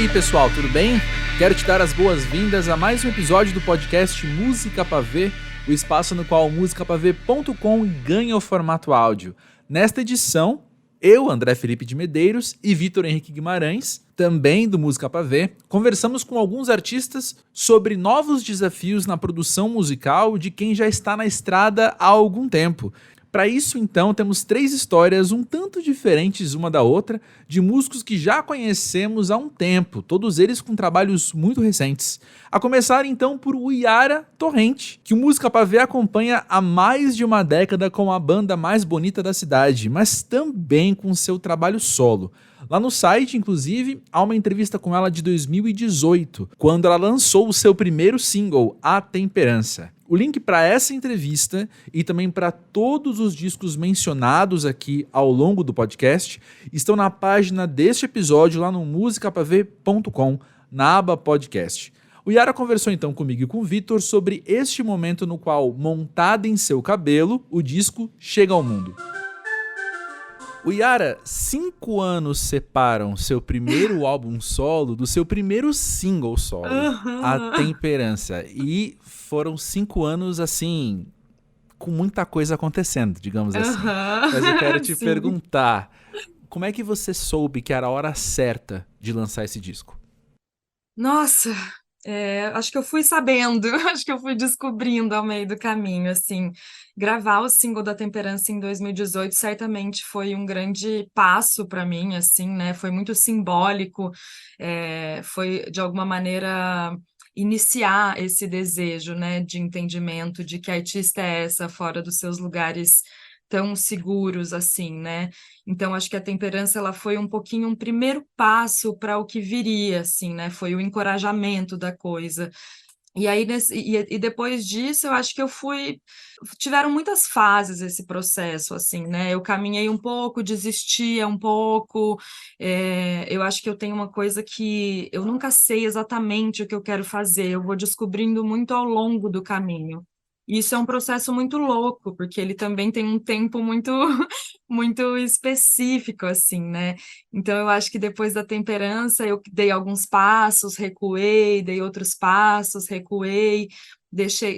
aí, pessoal, tudo bem? Quero te dar as boas-vindas a mais um episódio do podcast Música Pra Ver, o espaço no qual musicapavê.com ganha o formato áudio. Nesta edição, eu, André Felipe de Medeiros e Vitor Henrique Guimarães, também do Música Pra Ver, conversamos com alguns artistas sobre novos desafios na produção musical de quem já está na estrada há algum tempo. Para isso, então, temos 3 histórias um tanto diferentes uma da outra, de músicos que já conhecemos há um tempo, todos eles com trabalhos muito recentes. A começar, então, por Yara Torrente, que o Música Pra Ver acompanha há mais de uma década com a banda mais bonita da cidade, mas também com seu trabalho solo. Lá no site, inclusive, há uma entrevista com ela de 2018, quando ela lançou o seu primeiro single, A Temperança. O link para essa entrevista e também para todos os discos mencionados aqui ao longo do podcast estão na página deste episódio lá no musicapavê.com, na aba podcast. O Yara conversou então comigo e com o Vitor sobre este momento no qual, montada em seu cabelo, o disco chega ao mundo. O Yara, 5 anos separam seu primeiro álbum solo do seu primeiro single solo, A Temperança. E foram 5 anos, assim, com muita coisa acontecendo, digamos assim. Mas eu quero te perguntar, como é que você soube que era a hora certa de lançar esse disco? Nossa, acho que eu fui sabendo, acho que eu fui descobrindo ao meio do caminho, assim. Gravar o single da Temperança em 2018 certamente foi um grande passo para mim, assim, né? Foi muito simbólico, foi de alguma maneira iniciar esse desejo, né, de entendimento de que artista é essa fora dos seus lugares tão seguros assim, né? Então acho que a Temperança ela foi um pouquinho um primeiro passo para o que viria, assim, né? Foi o encorajamento da coisa. E aí, e depois disso, eu acho que tiveram muitas fases esse processo, assim, né? Eu caminhei um pouco, desistia um pouco. Eu acho que eu tenho uma coisa que eu nunca sei exatamente o que eu quero fazer, eu vou descobrindo muito ao longo do caminho. E isso é um processo muito louco, porque ele também tem um tempo muito, muito específico, assim, né? Então, eu acho que depois da Temperança, eu dei alguns passos, recuei, dei outros passos, recuei,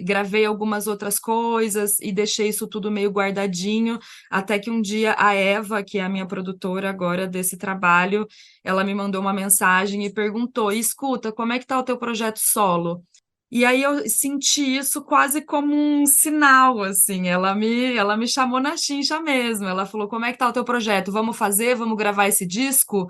gravei algumas outras coisas e deixei isso tudo meio guardadinho, até que um dia a Eva, que é a minha produtora agora desse trabalho, ela me mandou uma mensagem e perguntou: escuta, como é que tá o teu projeto solo? E aí eu senti isso quase como um sinal, assim, ela me chamou na chincha mesmo, ela falou, como é que tá o teu projeto? Vamos fazer? Vamos gravar esse disco?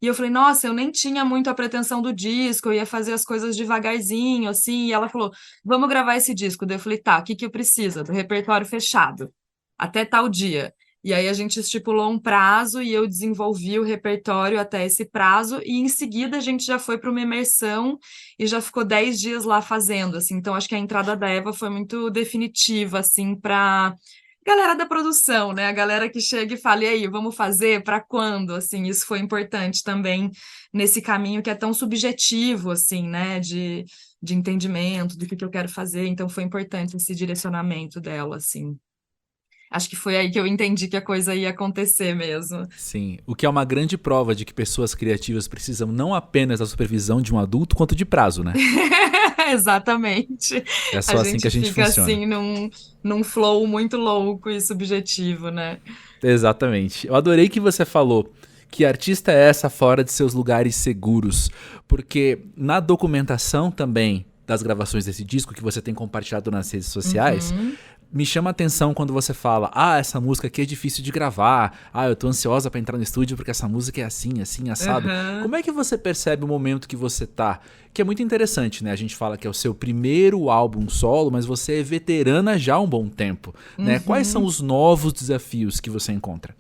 E eu falei, nossa, eu nem tinha muito a pretensão do disco, eu ia fazer as coisas devagarzinho, assim, e ela falou, vamos gravar esse disco. Daí eu falei, tá, o que que eu preciso? Do repertório fechado, até tal dia. E aí a gente estipulou um prazo e eu desenvolvi o repertório até esse prazo, e em seguida a gente já foi para uma imersão e já ficou 10 dias lá fazendo, assim. Então, acho que a entrada da Eva foi muito definitiva, assim, para galera da produção, né? A galera que chega e fala, e aí, vamos fazer? Para quando? Assim, isso foi importante também nesse caminho que é tão subjetivo, assim, né? De entendimento do que eu quero fazer. Então, foi importante esse direcionamento dela, assim. Acho que foi aí que eu entendi que a coisa ia acontecer mesmo. Sim, o que é uma grande prova de que pessoas criativas precisam não apenas da supervisão de um adulto, quanto de prazo, né? Exatamente. É A só assim que a gente gente fica funciona. assim num flow muito louco e subjetivo, né? Exatamente. Eu adorei que você falou que artista é essa fora de seus lugares seguros, porque na documentação também das gravações desse disco que você tem compartilhado nas redes sociais, Uhum. me chama a atenção quando você fala, essa música aqui é difícil de gravar, eu tô ansiosa pra entrar no estúdio porque essa música é assim, assim, assado. Aham. Como é que você percebe o momento que você tá? Que é muito interessante, né? A gente fala que é o seu primeiro álbum solo, mas você é veterana já há um bom tempo, né? Quais são Uhum. os novos desafios que você encontra?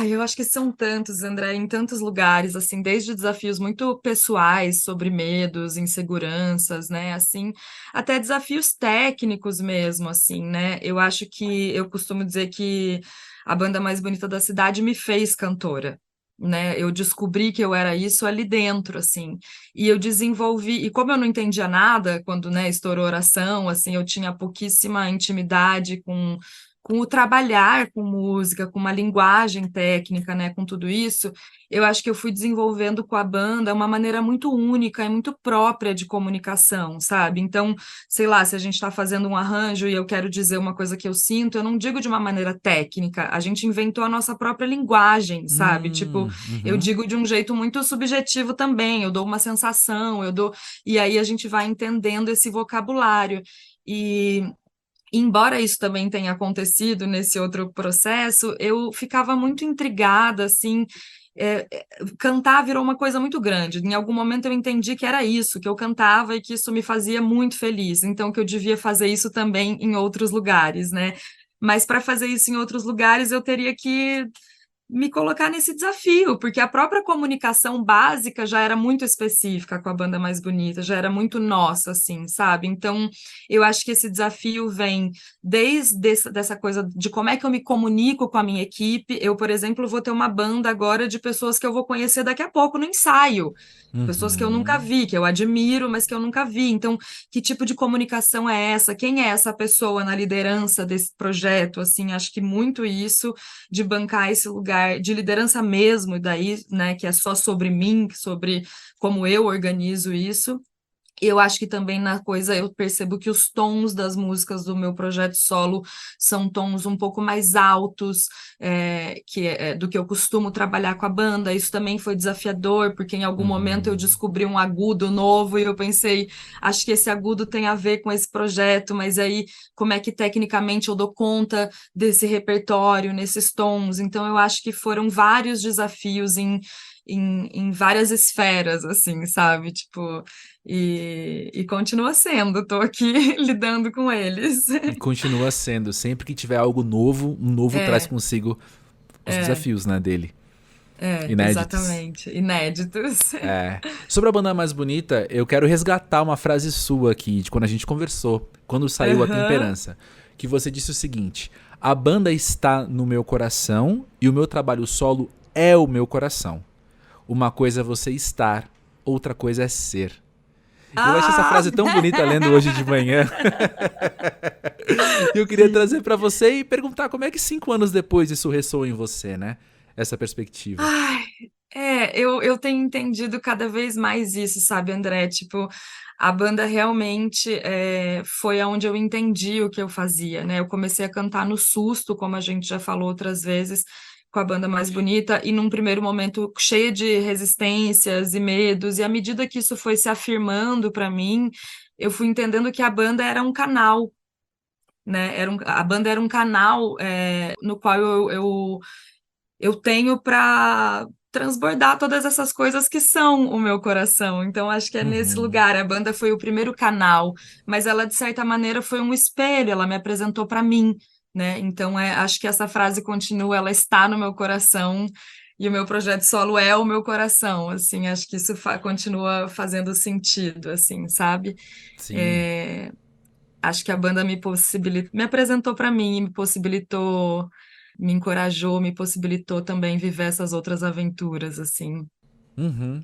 Eu acho que são tantos, André, em tantos lugares, assim, desde desafios muito pessoais sobre medos, inseguranças, né, assim, até desafios técnicos mesmo, assim, né? Eu acho que eu costumo dizer que a banda mais bonita da cidade me fez cantora. Né, eu descobri que eu era isso ali dentro, assim, e eu desenvolvi, e como eu não entendia nada quando, né, estourou a oração, assim, eu tinha pouquíssima intimidade com o trabalhar com música, com uma linguagem técnica, né, com tudo isso, eu acho que eu fui desenvolvendo com a banda uma maneira muito única e muito própria de comunicação, sabe? Então, sei lá, se a gente está fazendo um arranjo e eu quero dizer uma coisa que eu sinto, eu não digo de uma maneira técnica, a gente inventou a nossa própria linguagem, sabe? Tipo, eu Uhum. digo de um jeito muito subjetivo também, eu dou uma sensação, e aí a gente vai entendendo esse vocabulário. E embora isso também tenha acontecido nesse outro processo, eu ficava muito intrigada, assim, cantar virou uma coisa muito grande. Em algum momento eu entendi que era isso, que eu cantava e que isso me fazia muito feliz, então que eu devia fazer isso também em outros lugares, né? Mas para fazer isso em outros lugares, eu teria que me colocar nesse desafio, porque a própria comunicação básica já era muito específica com a banda mais bonita, já era muito nossa, assim, sabe? Então, eu acho que esse desafio vem desde dessa coisa de como é que eu me comunico com a minha equipe. Eu, por exemplo, vou ter uma banda agora de pessoas que eu vou conhecer daqui a pouco no ensaio. Pessoas que eu nunca Uhum. vi, que eu admiro, mas que eu nunca vi. Então, que tipo de comunicação é essa? Quem é essa pessoa na liderança desse projeto? Assim, acho que muito isso de bancar esse lugar de liderança mesmo, e daí, né, que é só sobre mim, sobre como eu organizo isso. Eu acho que também na coisa eu percebo que os tons das músicas do meu projeto solo são tons um pouco mais altos, do que eu costumo trabalhar com a banda. Isso também foi desafiador, porque em algum momento eu Uhum. descobri um agudo novo e eu pensei, acho que esse agudo tem a ver com esse projeto, mas aí como é que tecnicamente eu dou conta desse repertório, nesses tons? Então eu acho que foram vários desafios em várias esferas, assim, sabe? Tipo. E continua sendo, estou aqui lidando com eles. E continua sendo. Sempre que tiver algo novo, um novo traz É, consigo os é, desafios, né, dele. Inéditos. exatamente. Inéditos. É. Sobre a banda mais bonita, eu quero resgatar uma frase sua aqui, de quando a gente conversou, quando saiu A Aham. Temperança, que você disse o seguinte: a banda está no meu coração e o meu trabalho solo é o meu coração. Uma coisa é você estar, outra coisa é ser. Eu achei essa Ah! frase tão bonita lendo hoje de manhã. E eu queria Sim. trazer pra você e perguntar como é que 5 anos depois isso ressoa em você, né? Essa perspectiva. Ai, eu tenho entendido cada vez mais isso, sabe, André? Tipo, a banda realmente foi aonde eu entendi o que eu fazia, né? Eu comecei a cantar no susto, como a gente já falou outras vezes, com a banda mais bonita, e num primeiro momento cheia de resistências e medos, e à medida que isso foi se afirmando para mim, eu fui entendendo que a banda era um canal, né? A banda era um canal no qual eu tenho para transbordar todas essas coisas que são o meu coração. Então, acho que é nesse Uhum. lugar. A banda foi o primeiro canal, mas ela, de certa maneira, foi um espelho, ela me apresentou para mim, né? Então, acho que essa frase continua, ela está no meu coração. E o meu projeto solo é o meu coração, assim, acho que isso continua fazendo sentido, assim, sabe? Sim. É, acho que a banda me apresentou para mim, me possibilitou, me encorajou, me possibilitou também viver essas outras aventuras, assim. Uhum.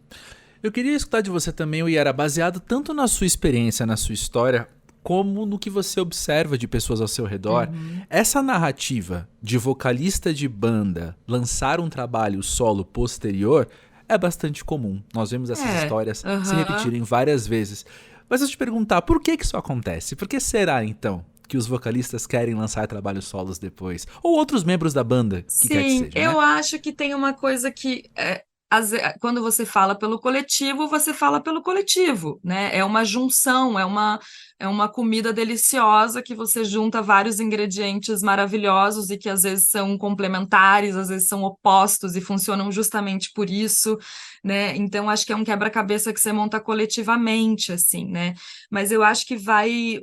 Eu queria escutar de você também, Yara, baseado tanto na sua experiência, na sua história, como no que você observa de pessoas ao seu redor. Uhum. Essa narrativa de vocalista de banda lançar um trabalho solo posterior é bastante comum. Nós vemos essas histórias se Aham. repetirem várias vezes. Mas eu te perguntar, por que isso acontece? Por que será, então, que os vocalistas querem lançar trabalhos solos depois? Ou outros membros da banda, que quer que Sim, seja, né? eu acho que tem uma coisa que quando você fala pelo coletivo, você fala pelo coletivo, né? É uma junção, é uma comida deliciosa que você junta vários ingredientes maravilhosos e que às vezes são complementares, às vezes são opostos e funcionam justamente por isso, né? Então acho que é um quebra-cabeça que você monta coletivamente, assim, né? Mas eu acho que vai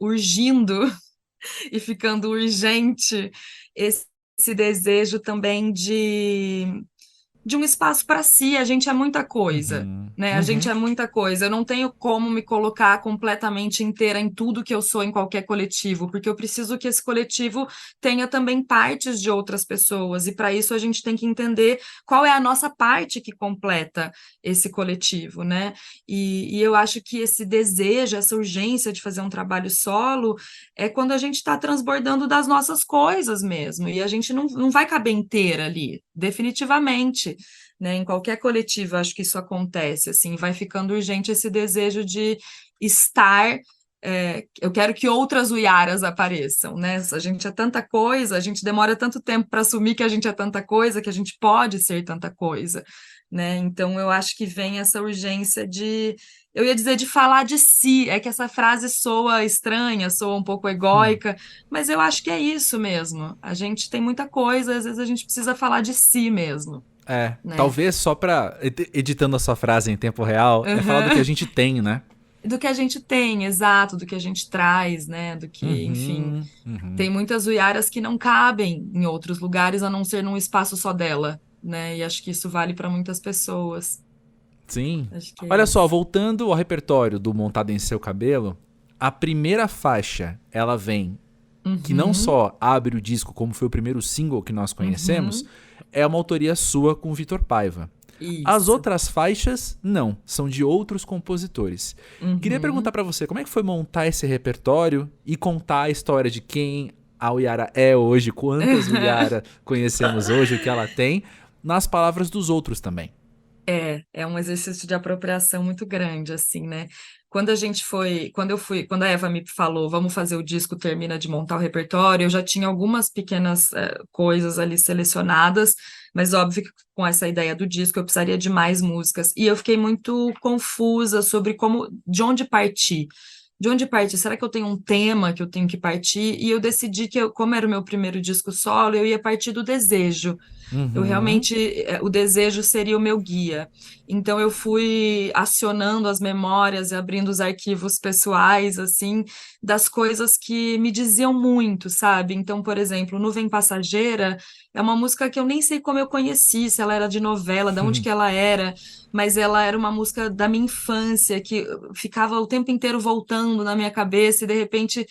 urgindo e ficando urgente esse desejo também de um espaço para si. A gente é muita coisa, Uhum, né? A gente uhum, é muita coisa. Eu não tenho como me colocar completamente inteira em tudo que eu sou em qualquer coletivo, porque eu preciso que esse coletivo tenha também partes de outras pessoas, e para isso a gente tem que entender qual é a nossa parte que completa esse coletivo, né? E eu acho que esse desejo, essa urgência de fazer um trabalho solo é quando a gente está transbordando das nossas coisas mesmo, e a gente não vai caber inteira ali, definitivamente, né? Em qualquer coletivo, acho que isso acontece, assim, vai ficando urgente esse desejo de estar. Eu quero que outras Uiaras apareçam, né? A gente é tanta coisa, a gente demora tanto tempo para assumir que a gente é tanta coisa, que a gente pode ser tanta coisa, né? Então eu acho que vem essa urgência de, eu ia dizer de falar de si, é que essa frase soa estranha, soa um pouco hum. egóica, mas eu acho que é isso mesmo. A gente tem muita coisa, às vezes a gente precisa falar de si mesmo, É, né? talvez só pra, editando a sua frase em tempo real, é falar do que a Aham. gente tem, né? Do que a gente tem, exato, do que a gente traz, né? Do que, enfim, Uhum, uhum. tem muitas uiaras que não cabem em outros lugares a não ser num espaço só dela, né? E acho que isso vale para muitas pessoas. Sim. Acho que é Olha só, isso. voltando ao repertório do Montado em Seu Cabelo, a primeira faixa, ela vem, que não Uhum, só abre o disco, como foi o primeiro single que nós conhecemos, uhum, é uma autoria sua com Vitor Paiva. As isso. outras faixas, não, são de outros compositores. Queria perguntar Uhum. pra você, como é que foi montar esse repertório e contar a história de quem a Uyara é hoje, quantas Uyara conhecemos hoje, o que ela tem, nas palavras dos outros também. É um exercício de apropriação muito grande, assim, né? Quando a Eva me falou, vamos fazer o disco, termina de montar o repertório, eu já tinha algumas pequenas coisas ali selecionadas, mas óbvio que com essa ideia do disco eu precisaria de mais músicas. E eu fiquei muito confusa sobre de onde partir. De onde partir? Será que eu tenho um tema que eu tenho que partir? E eu decidi que, como era o meu primeiro disco solo, eu ia partir do desejo. Eu Uhum. realmente, o desejo seria o meu guia. Então eu fui acionando as memórias e abrindo os arquivos pessoais, assim, das coisas que me diziam muito, sabe? Então, por exemplo, Nuvem Passageira é uma música que eu nem sei como eu conheci, se ela era de novela, de onde que ela era, mas ela era uma música da minha infância que ficava o tempo inteiro voltando na minha cabeça e de repente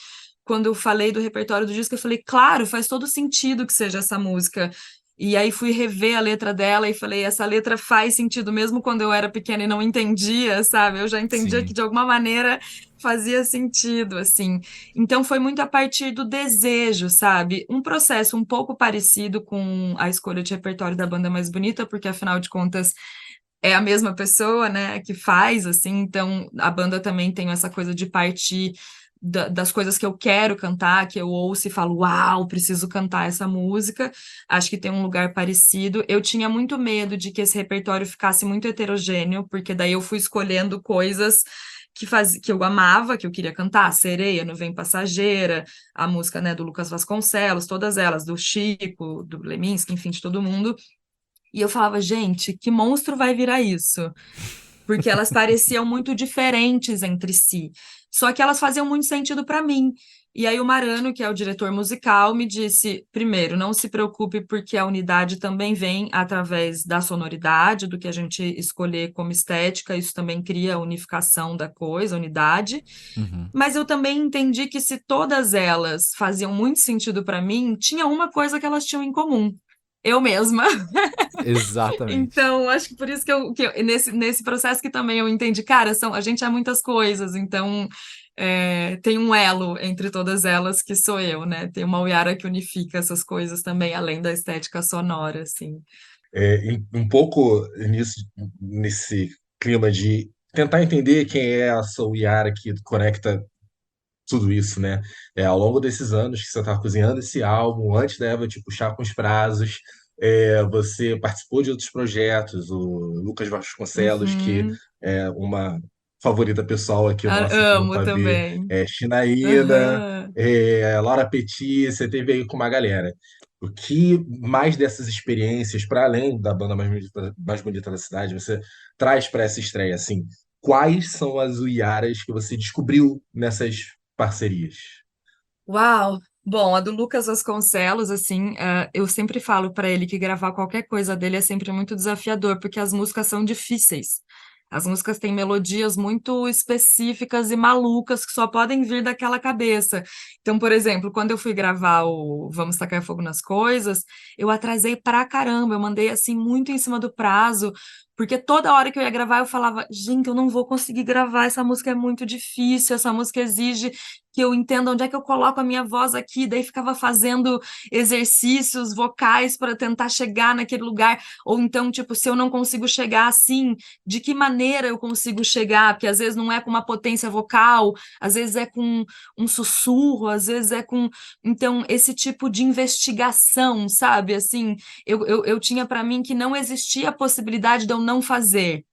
quando eu falei do repertório do disco, eu falei, claro, faz todo sentido que seja essa música. E aí fui rever a letra dela e falei, essa letra faz sentido mesmo quando eu era pequena e não entendia, sabe? Eu já entendia que Sim. de alguma maneira fazia sentido, assim. Então foi muito a partir do desejo, sabe? Um processo um pouco parecido com a escolha de repertório da banda mais bonita, porque afinal de contas é a mesma pessoa, né, que faz, assim, então a banda também tem essa coisa de partir das coisas que eu quero cantar, que eu ouço e falo, uau, preciso cantar essa música. Acho que tem um lugar parecido. Eu tinha muito medo de que esse repertório ficasse muito heterogêneo, porque daí eu fui escolhendo coisas que eu amava, que eu queria cantar, Sereia, Nuvem Passageira, a música, né, do Lucas Vasconcelos, todas elas, do Chico, do Leminski, enfim, de todo mundo. E eu falava, gente, que monstro vai virar isso? Porque elas pareciam muito diferentes entre si. Só que elas faziam muito sentido para mim. E aí o Marano, que é o diretor musical, me disse, primeiro, não se preocupe porque a unidade também vem através da sonoridade, do que a gente escolher como estética, isso também cria a unificação da coisa, unidade. Uhum. Mas eu também entendi que se todas elas faziam muito sentido para mim, tinha uma coisa que elas tinham em comum. Eu mesma. Exatamente. Então, acho que por isso nesse processo que também eu entendi, cara, a gente é muitas coisas, então tem um elo entre todas elas que sou eu, né? Tem uma Uyara que unifica essas coisas também, além da estética sonora, assim. Um pouco nesse clima de tentar entender quem é a Soul Yara que conecta tudo isso, né? Ao longo desses anos que você estava cozinhando esse álbum, antes da Eva te puxar com os prazos, você participou de outros projetos, o Lucas Vasconcelos, que Uhum. é uma favorita pessoal aqui nossa aqui no Amo Pavê, também. Chinaína, Aham. Laura Petit, você teve aí com uma galera. O que mais dessas experiências, para além da banda mais bonita da cidade, você traz para essa estreia, assim? Quais são as Uiaras que você descobriu nessas parcerias? Uau! Bom, a do Lucas Vasconcelos, assim, eu sempre falo para ele que gravar qualquer coisa dele é sempre muito desafiador, porque as músicas são difíceis. As músicas têm melodias muito específicas e malucas que só podem vir daquela cabeça. Então, por exemplo, quando eu fui gravar o Vamos Tacar Fogo nas Coisas, eu atrasei pra caramba, eu mandei assim muito em cima do prazo, porque toda hora que eu ia gravar eu falava, gente, eu não vou conseguir gravar, essa música é muito difícil, essa música exige que eu entenda onde é que eu coloco a minha voz aqui, daí ficava fazendo exercícios vocais para tentar chegar naquele lugar, ou então, tipo, se eu não consigo chegar assim, de que maneira eu consigo chegar? Porque às vezes não é com uma potência vocal, às vezes é com um sussurro, às vezes é com. Então, esse tipo de investigação, sabe? Assim, eu tinha para mim que não existia a possibilidade de eu não fazer,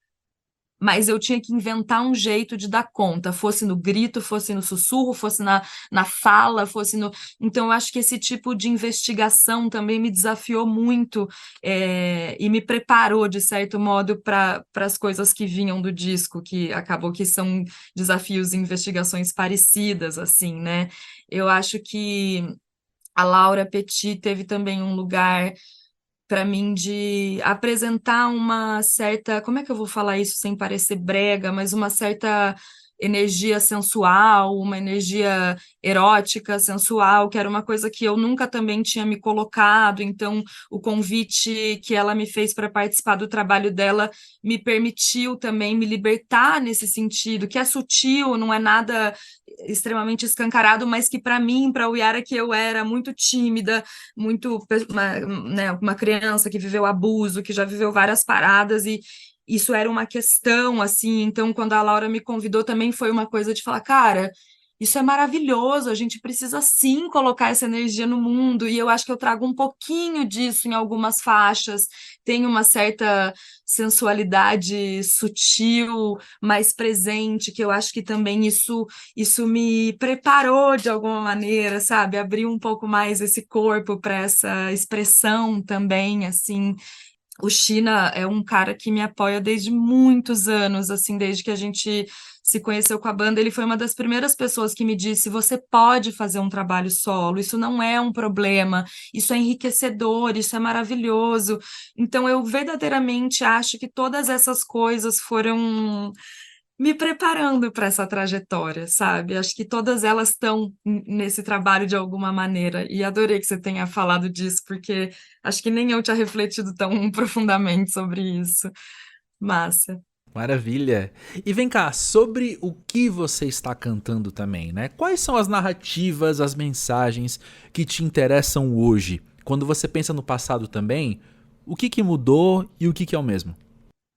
mas eu tinha que inventar um jeito de dar conta, fosse no grito, fosse no sussurro, fosse na fala, fosse no. Então, eu acho que esse tipo de investigação também me desafiou muito, e me preparou, de certo modo, para as coisas que vinham do disco, que acabou que são desafios e investigações parecidas, assim, né? Eu acho que a Laura Petit teve também um lugar para mim de apresentar uma certa, como é que eu vou falar isso sem parecer brega, mas uma certa energia sensual, uma energia erótica, sensual, que era uma coisa que eu nunca também tinha me colocado. Então, o convite que ela me fez para participar do trabalho dela me permitiu também me libertar nesse sentido, que é sutil, não é nada extremamente escancarado, mas que para mim, para o Yara, que eu era muito tímida, muito né, uma criança que viveu abuso, que já viveu várias paradas, e isso era uma questão, assim. Então, quando a Laura me convidou, também foi uma coisa de falar, cara, isso é maravilhoso, a gente precisa sim colocar essa energia no mundo, e eu acho que eu trago um pouquinho disso em algumas faixas, tem uma certa sensualidade sutil, mais presente, que eu acho que também isso me preparou de alguma maneira, sabe? Abriu um pouco mais esse corpo para essa expressão também, assim. O China é um cara que me apoia desde muitos anos, assim, desde que a gente se conheceu com a banda. Ele foi uma das primeiras pessoas que me disse: você pode fazer um trabalho solo, isso não é um problema, isso é enriquecedor, isso é maravilhoso. Então, eu verdadeiramente acho que todas essas coisas foram me preparando para essa trajetória, sabe? Acho que todas elas estão nesse trabalho de alguma maneira. E adorei que você tenha falado disso, porque acho que nem eu tinha refletido tão profundamente sobre isso. Massa. Maravilha. E vem cá, sobre o que você está cantando também, né? Quais são as narrativas, as mensagens que te interessam hoje? Quando você pensa no passado também, o que mudou e o que é o mesmo?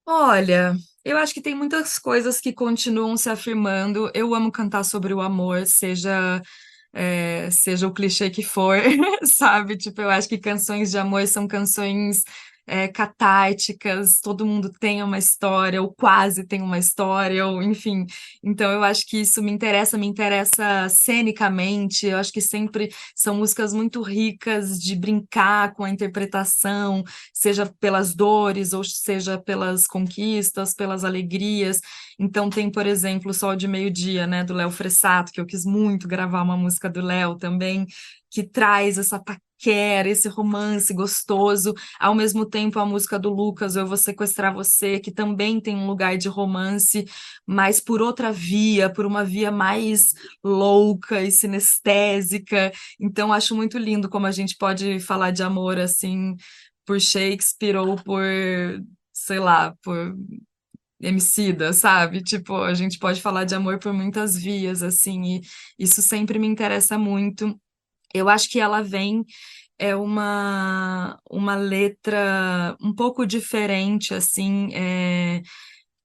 Olha, eu acho que tem muitas coisas que continuam se afirmando. Eu amo cantar sobre o amor, seja o clichê que for, sabe? Tipo, eu acho que canções de amor são canções catárticas, todo mundo tem uma história, ou quase tem uma história, ou enfim. Então, eu acho que isso me interessa cenicamente. Eu acho que sempre são músicas muito ricas de brincar com a interpretação, seja pelas dores, ou seja pelas conquistas, pelas alegrias. Então tem, por exemplo, o Sol de Meio-Dia, né, do Léo Fressato, que eu quis muito gravar uma música do Léo também, que traz essa paquera, esse romance gostoso. Ao mesmo tempo, a música do Lucas, Eu Vou Sequestrar Você, que também tem um lugar de romance, mas por outra via, por uma via mais louca e sinestésica. Então, acho muito lindo como a gente pode falar de amor assim por Shakespeare ou por, sei lá, por Emicida, sabe? Tipo, a gente pode falar de amor por muitas vias, assim, e isso sempre me interessa muito. Eu acho que ela vem uma letra um pouco diferente, assim,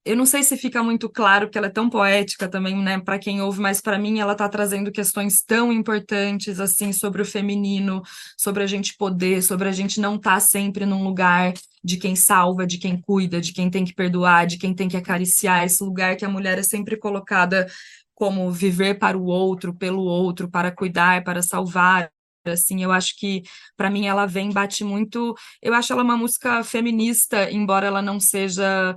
eu não sei se fica muito claro, porque ela é tão poética também, né, para quem ouve, mas para mim ela está trazendo questões tão importantes, assim, sobre o feminino, sobre a gente poder, sobre a gente não estar sempre num lugar de quem salva, de quem cuida, de quem tem que perdoar, de quem tem que acariciar, esse lugar que a mulher é sempre colocada como viver para o outro, pelo outro, para cuidar, para salvar. Assim, eu acho que para mim ela vem, bate muito. Eu acho ela uma música feminista, embora ela não seja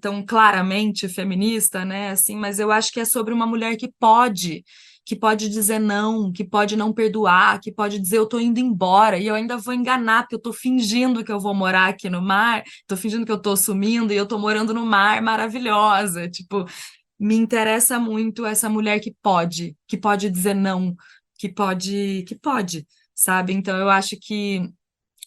tão claramente feminista, né? Assim, mas eu acho que é sobre uma mulher que pode, que pode dizer não, que pode não perdoar, que pode dizer eu tô indo embora e eu ainda vou enganar, porque eu tô fingindo que eu vou morar aqui no mar, tô fingindo que eu tô sumindo e eu tô morando no mar, maravilhosa. Tipo, me interessa muito essa mulher que pode dizer não, que pode, sabe? Então eu acho que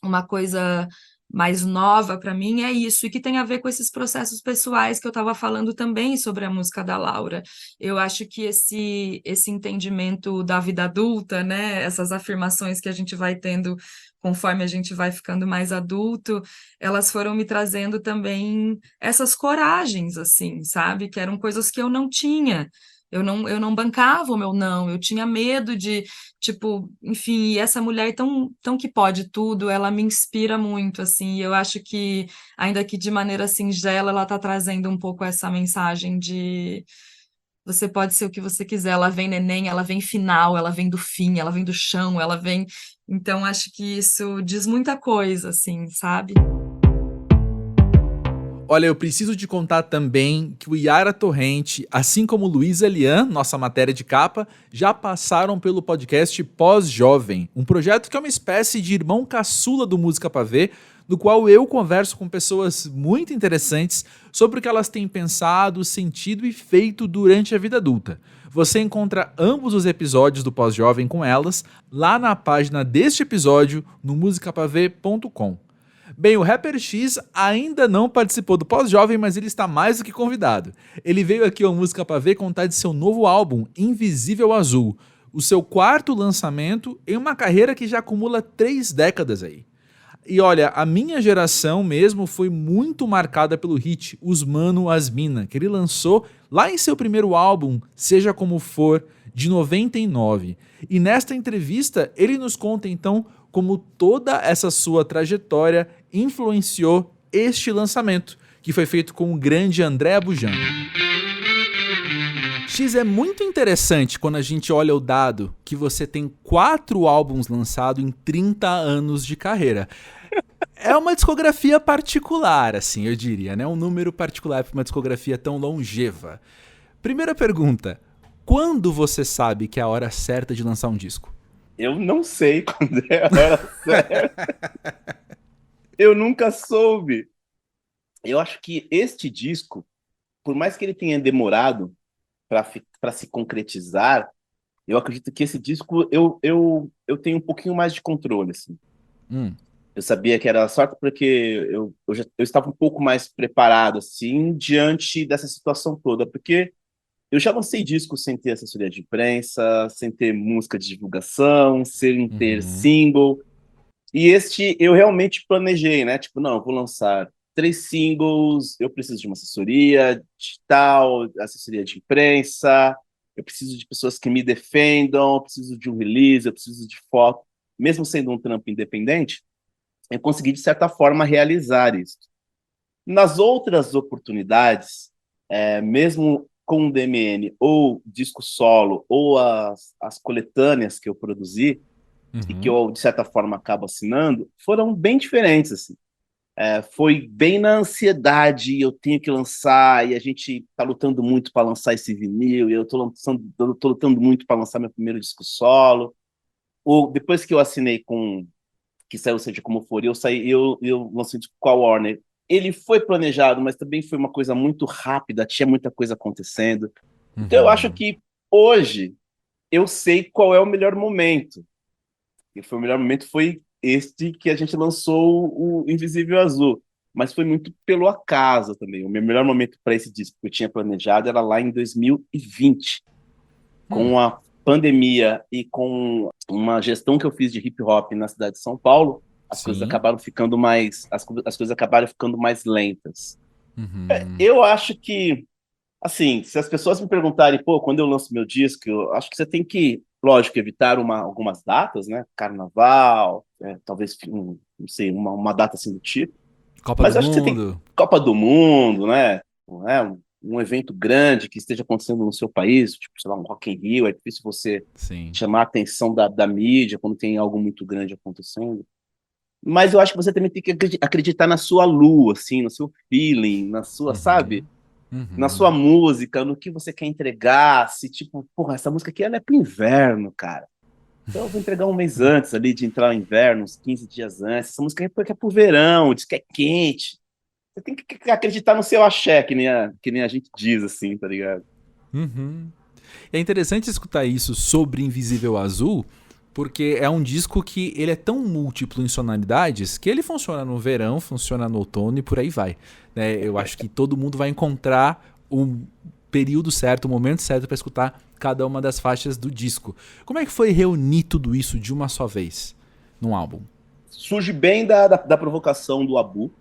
uma coisa mais nova para mim é isso, e que tem a ver com esses processos pessoais que eu estava falando também sobre a música da Laura. Eu acho que esse entendimento da vida adulta, né, essas afirmações que a gente vai tendo conforme a gente vai ficando mais adulto, elas foram me trazendo também essas coragens, assim, sabe? Que eram coisas que eu não tinha. Eu não bancava o meu não, eu tinha medo de, tipo, enfim, e essa mulher tão que pode tudo, ela me inspira muito, assim, e eu acho que, ainda que de maneira singela, ela está trazendo um pouco essa mensagem de você pode ser o que você quiser, ela vem neném, ela vem final, ela vem do fim, ela vem do chão, ela vem... Então, acho que isso diz muita coisa, assim, sabe? Olha, eu preciso te contar também que o Yara Torrente, assim como Luísa Lian, nossa matéria de capa, já passaram pelo podcast Pós-Jovem, um projeto que é uma espécie de irmão caçula do Música Pra Ver, no qual eu converso com pessoas muito interessantes sobre o que elas têm pensado, sentido e feito durante a vida adulta. Você encontra ambos os episódios do Pós-Jovem com elas lá na página deste episódio no musicapaver.com. Bem, o Rapper X ainda não participou do Pós-Jovem, mas ele está mais do que convidado. Ele veio aqui ao Música Pra Ver contar de seu novo álbum, Invisível Azul, o seu quarto lançamento em uma carreira que já acumula 3 décadas aí. E olha, a minha geração mesmo foi muito marcada pelo hit Os Mano As Mina, que ele lançou lá em seu primeiro álbum, Seja Como For, de 99. E nesta entrevista ele nos conta então como toda essa sua trajetória influenciou este lançamento, que foi feito com o grande André Abujanra. X, é muito interessante quando a gente olha o dado que você tem 4 álbuns lançados em 30 anos de carreira. É uma discografia particular, assim, eu diria, né? Um número particular para uma discografia tão longeva. Primeira pergunta, quando você sabe que é a hora certa de lançar um disco? Eu não sei quando é a hora certa. Eu nunca soube. Eu acho que este disco, por mais que ele tenha demorado para se concretizar, eu acredito que esse disco eu tenho um pouquinho mais de controle, assim. Eu sabia que era sorte porque eu estava um pouco mais preparado, assim, diante dessa situação toda, porque eu já lancei discos sem ter assessoria de imprensa, sem ter música de divulgação, sem ter single. E este eu realmente planejei, né? Tipo, não, eu vou lançar 3 singles, eu preciso de uma assessoria digital, assessoria de imprensa, eu preciso de pessoas que me defendam, eu preciso de um release, eu preciso de foto. Mesmo sendo um trampo independente, eu consegui, de certa forma, realizar isso. Nas outras oportunidades, mesmo com o DMN, ou disco solo, ou as coletâneas que eu produzi, e que eu, de certa forma, acabo assinando, foram bem diferentes, assim. Foi bem na ansiedade, eu tenho que lançar, e a gente tá lutando muito para lançar esse vinil, e eu tô lutando muito para lançar meu primeiro disco solo. Ou depois que eu assinei que saiu Seja Como For, eu lancei um disco com a Warner. Ele foi planejado, mas também foi uma coisa muito rápida, tinha muita coisa acontecendo. Então eu acho que hoje eu sei qual é o melhor momento. E o melhor momento foi este que a gente lançou, o Invisível Azul. Mas foi muito pelo acaso também. O meu melhor momento para esse disco que eu tinha planejado era lá em 2020. Com a pandemia e com uma gestão que eu fiz de hip hop na cidade de São Paulo, as coisas acabaram ficando as coisas acabaram ficando mais lentas. Eu acho que, assim, se as pessoas me perguntarem, pô, quando eu lanço meu disco, eu acho que você tem que, lógico, evitar algumas datas, né? Carnaval, talvez, não sei, uma data assim do tipo. Copa Mas do acho que você tem Mundo. Copa do Mundo, né? Um evento grande que esteja acontecendo no seu país, tipo, sei lá, um Rock in Rio, é difícil você chamar a atenção da mídia quando tem algo muito grande acontecendo. Mas eu acho que você também tem que acreditar na sua lua, assim, no seu feeling, na sua, sabe? na Uhum. sua música, no que você quer entregar, se tipo, porra, essa música aqui ela é pro inverno, cara. Então eu vou entregar um mês antes ali de entrar no inverno, uns 15 dias antes. Essa música é pro verão, diz que é quente. Você tem que acreditar no seu axé, que nem a gente diz, assim, tá ligado? Uhum. É interessante escutar isso sobre Invisível Azul, porque é um disco que ele é tão múltiplo em sonoridades que ele funciona no verão, funciona no outono e por aí vai. Né? Eu acho que todo mundo vai encontrar o período certo, o momento certo para escutar cada uma das faixas do disco. Como é que foi reunir tudo isso de uma só vez num álbum? Surge bem da provocação do Abu,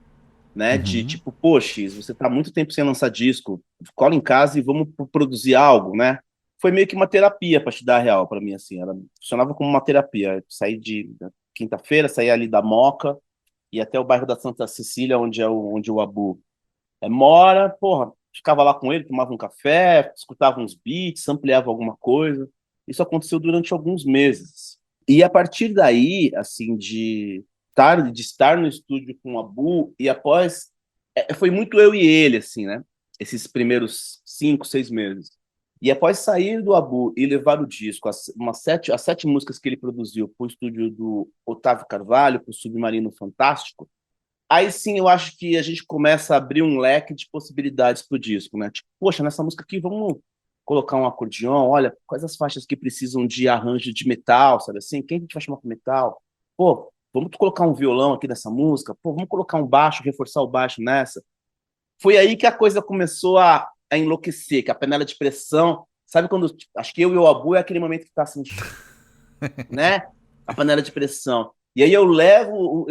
né? De Uhum. tipo, poxa, você tá há muito tempo sem lançar disco, cola em casa e vamos produzir algo, né? Foi meio que uma terapia, para te dar a real, para mim, assim. Ela funcionava como uma terapia. Eu saí da quinta-feira, saí ali da Moca e até o bairro da Santa Cecília, onde o Abu mora, porra, ficava lá com ele, tomava um café, escutava uns beats, ampliava alguma coisa. Isso aconteceu durante alguns meses. E a partir daí, assim, de estar no estúdio com o Abu, e após. Foi muito eu e ele, assim, né? Esses primeiros 5, 6 meses. E após sair do Abu e levar o disco, as 7 músicas que ele produziu para o estúdio do Otávio Carvalho, para o Submarino Fantástico, aí sim eu acho que a gente começa a abrir um leque de possibilidades pro disco, né? Tipo, poxa, nessa música aqui vamos colocar um acordeão, olha, quais as faixas que precisam de arranjo de metal, sabe assim? Quem a gente vai chamar com metal? Pô, vamos colocar um violão aqui nessa música? Pô, vamos colocar um baixo, reforçar o baixo nessa? Foi aí que a coisa começou a enlouquecer, que a panela de pressão, sabe quando, tipo, acho que eu e o Abu é aquele momento que tá assim, né? A panela de pressão. E aí eu levo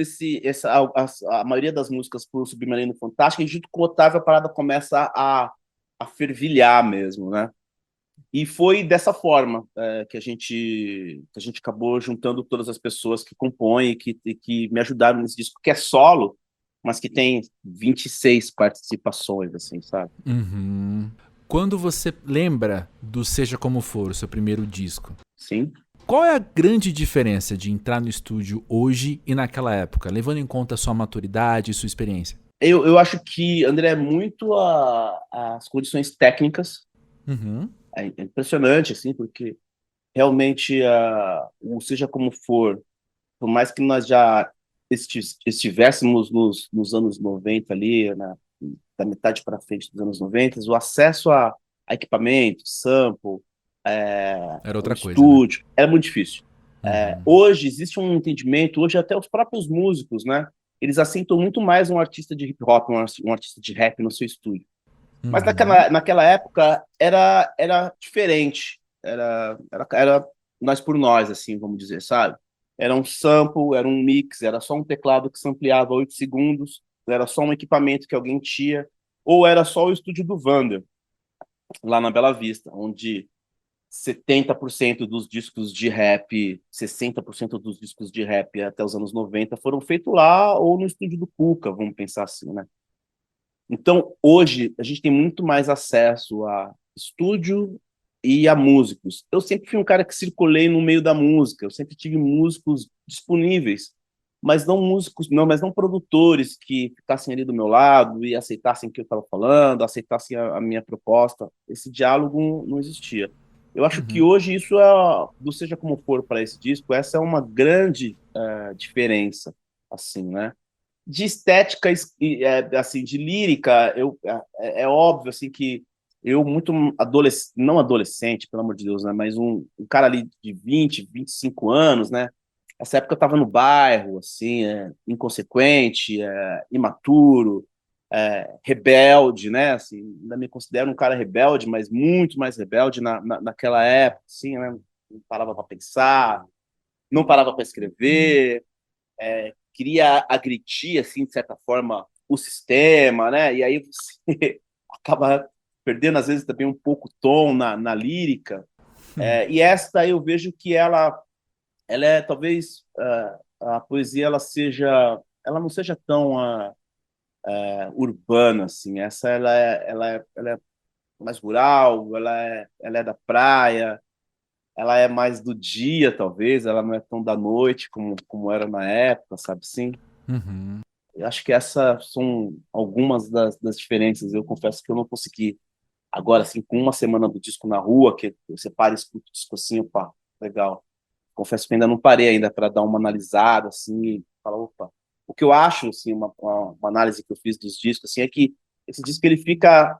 a maioria das músicas para o Submarino Fantástico e junto com o Otávio a parada começa a fervilhar mesmo, né? E foi dessa forma que a gente acabou juntando todas as pessoas que compõem e que me ajudaram nesse disco, que é solo, mas que tem 26 participações, assim, sabe? Uhum. Quando você lembra do Seja Como For, o seu primeiro disco, Sim. qual é a grande diferença de entrar no estúdio hoje e naquela época, levando em conta a sua maturidade e sua experiência? Eu acho que, André, é muito as condições técnicas. Uhum. É impressionante, assim, porque realmente, o seja como for, por mais que nós já estivéssemos nos anos 90 ali, da metade para frente dos anos 90, o acesso a equipamento, sample, Era o outra coisa, né? estúdio, era muito difícil. Uhum. Hoje existe um entendimento, hoje até os próprios músicos, né? Eles aceitam muito mais um artista de hip hop, um artista de rap no seu estúdio. Mas Uhum. naquela época era diferente. Era nós por nós, assim, vamos dizer, sabe? Era um sample, era um mix, era só um teclado que sampleava 8 segundos, era só um equipamento que alguém tinha, ou era só o estúdio do Vander, lá na Bela Vista, onde 70% dos discos de rap, 60% dos discos de rap até os anos 90 foram feitos lá ou no estúdio do Cuca, vamos pensar assim, né? Então, hoje, a gente tem muito mais acesso a estúdio e a músicos. Eu sempre fui um cara que circulei no meio da música, eu sempre tive músicos disponíveis, mas não produtores que ficassem ali do meu lado e aceitassem o que eu estava falando, aceitassem a minha proposta. Esse diálogo não existia. Eu acho que hoje isso do seja como for para esse disco, essa é uma grande diferença, assim, né? De estética assim de lírica é óbvio assim que eu muito não adolescente, pelo amor de Deus, né, mas um cara ali de 20, 25 anos, né, essa época eu tava no bairro assim, inconsequente, imaturo, rebelde, né, assim, ainda me considero um cara rebelde, mas muito mais rebelde naquela época, assim, né, não parava para pensar, não parava para escrever, queria agredir, assim, de certa forma, o sistema, né? E aí você acaba perdendo, às vezes, também um pouco o tom na lírica. E esta eu vejo que ela é, talvez, a poesia, ela não seja tão urbana, assim. Ela é mais rural, ela é da praia, ela é mais do dia, talvez, ela não é tão da noite como era na época, sabe assim? Uhum. Eu acho que essas são algumas das diferenças. Eu confesso que eu não consegui. Agora, assim, com uma semana do disco na rua, que você para e escuta o disco assim, opa, legal. Confesso que ainda não parei ainda para dar uma analisada, assim, e falar, opa. O que eu acho, assim, uma análise que eu fiz dos discos, assim, é que esse disco ele fica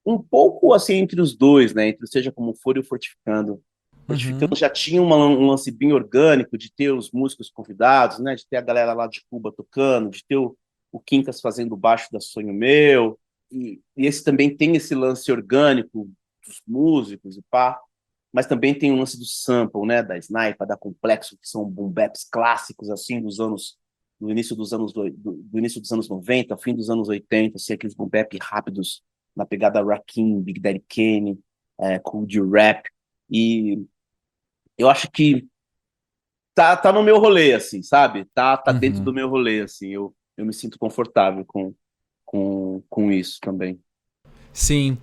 um pouco, assim, entre os dois, né? Entre o Seja Como For e o Fortificando. Uhum. Fortificando já tinha um lance bem orgânico de ter os músicos convidados, né? De ter a galera lá de Cuba tocando, de ter o Quincas fazendo o baixo da Sonho Meu, e esse também tem esse lance orgânico dos músicos e pá, mas também tem o lance do sample, né? Da Sniper, da Complexo, que são boom baps clássicos, assim, do início dos anos, do início dos anos 90, fim dos anos 80, assim, aqueles boom bap rápidos na pegada Rakim, Big Daddy Kane, Cool D Rap, e eu acho que tá no meu rolê, assim, sabe? Tá dentro do Uhum. meu rolê, assim. Eu me sinto confortável com isso também. Sim.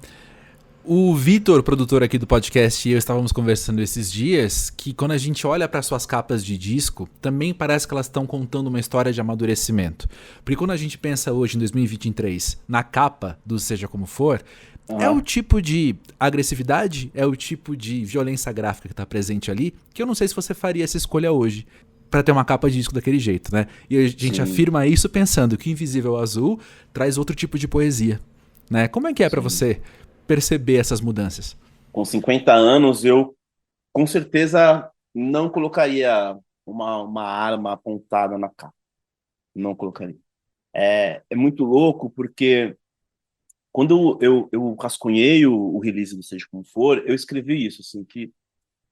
O Vitor, produtor aqui do podcast, e eu estávamos conversando esses dias que quando a gente olha para suas capas de disco, também parece que elas estão contando uma história de amadurecimento. Porque quando a gente pensa hoje, em 2023, na capa do Seja Como For, é o Aham. tipo de agressividade, é o tipo de violência gráfica que está presente ali, que eu não sei se você faria essa escolha hoje para ter uma capa de disco daquele jeito, né? E a gente Sim, afirma isso pensando que Invisível Azul traz outro tipo de poesia, né? Como é que é para sim. você perceber essas mudanças? Com 50 anos, eu com certeza não colocaria uma arma apontada na cara. Não colocaria. É muito louco, porque quando eu rascunhei o release do Seja Como For, eu escrevi isso, assim, que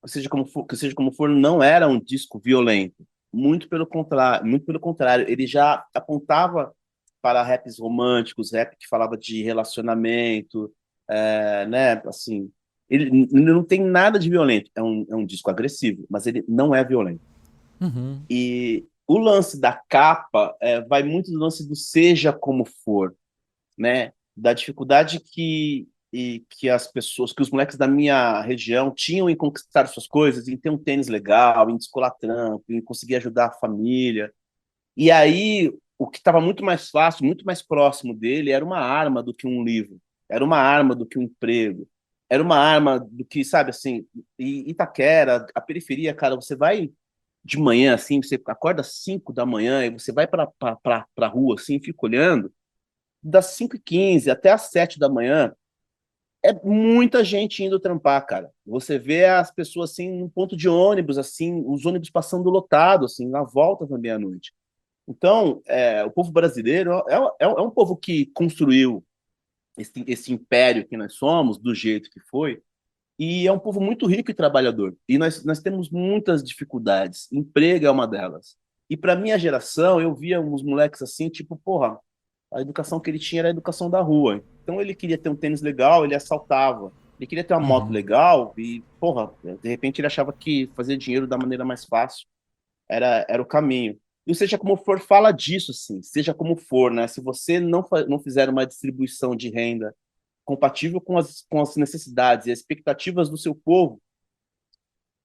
Seja Como For não era um disco violento. Muito pelo contrário, ele já apontava para raps românticos, rap que falava de relacionamento, né? Assim, ele não tem nada de violento. É um disco agressivo, mas ele não é violento. Uhum. E o lance da capa vai muito do lance do seja como for, né? Da dificuldade que as pessoas, que os moleques da minha região tinham em conquistar suas coisas, em ter um tênis legal, em descolar trampo, em conseguir ajudar a família. E aí, o que estava muito mais fácil, muito mais próximo dele, era uma arma do que um livro, era uma arma do que um emprego, era uma arma do que, sabe, assim, Itaquera, a periferia, cara, você vai de manhã, assim, você acorda às 5 da manhã e você vai para a rua, assim, fica olhando, das 5h15 até às 7 da manhã, é muita gente indo trampar, cara. Você vê as pessoas, assim, no ponto de ônibus, assim, os ônibus passando lotado, assim, na volta da meia-noite. Então, o povo brasileiro é um povo que construiu esse império que nós somos, do jeito que foi, e é um povo muito rico e trabalhador. E nós temos muitas dificuldades. Emprego é uma delas. E para minha geração, eu via uns moleques assim, tipo, porra, a educação que ele tinha era a educação da rua. Então ele queria ter um tênis legal, ele assaltava. Ele queria ter uma moto Uhum. legal e, porra, de repente ele achava que fazer dinheiro da maneira mais fácil era o caminho. E seja como for, fala disso, sim. Seja como for, né? Se você não fizer uma distribuição de renda compatível com as necessidades e expectativas do seu povo,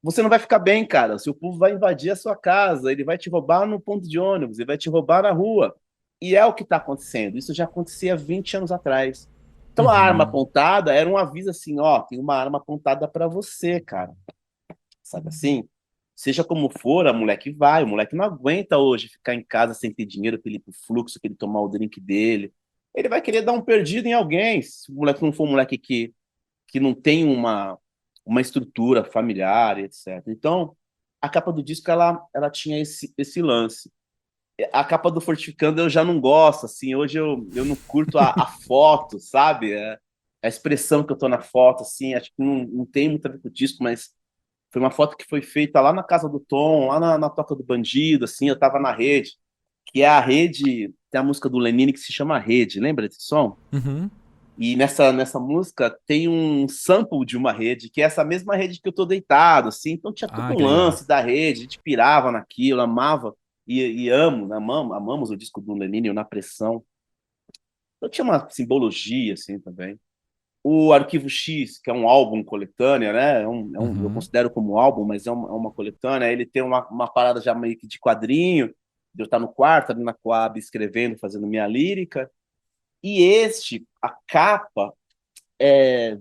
você não vai ficar bem, cara. O seu povo vai invadir a sua casa, ele vai te roubar no ponto de ônibus, ele vai te roubar na rua. E é o que está acontecendo. Isso já acontecia 20 anos atrás. Então a arma Uhum. apontada era um aviso assim, ó, tem uma arma apontada para você, cara. Sabe assim? Seja como for, a moleque vai. O moleque não aguenta hoje ficar em casa sem ter dinheiro para ele ir pro fluxo, para ele tomar o drink dele. Ele vai querer dar um perdido em alguém. Se o moleque não for um moleque que não tem uma estrutura familiar, etc. Então, a capa do disco, ela tinha esse lance. A capa do Fortificando eu já não gosto, assim, hoje eu não curto a foto, sabe? A expressão que eu tô na foto, assim, acho que não tem muito a ver com o disco, mas foi uma foto que foi feita lá na casa do Tom, lá na Toca do Bandido, assim, eu tava na rede, que é a rede, tem a música do Lenine que se chama Rede, lembra desse som? Uhum. E nessa música tem um sample de uma rede, que é essa mesma rede que eu tô deitado, assim, então tinha todo Ah, um que legal. lance da rede, a gente pirava naquilo, amava e amo, né? Amamos o disco do Lenine, o Na Pressão. Então tinha uma simbologia, assim, também. O Arquivo X, que é um álbum coletânea, né? Eu Uhum. considero como álbum, mas é uma coletânea. Ele tem uma parada já meio que de quadrinho. de eu estar no quarto, ali na Coab, escrevendo, fazendo minha lírica. E a capa,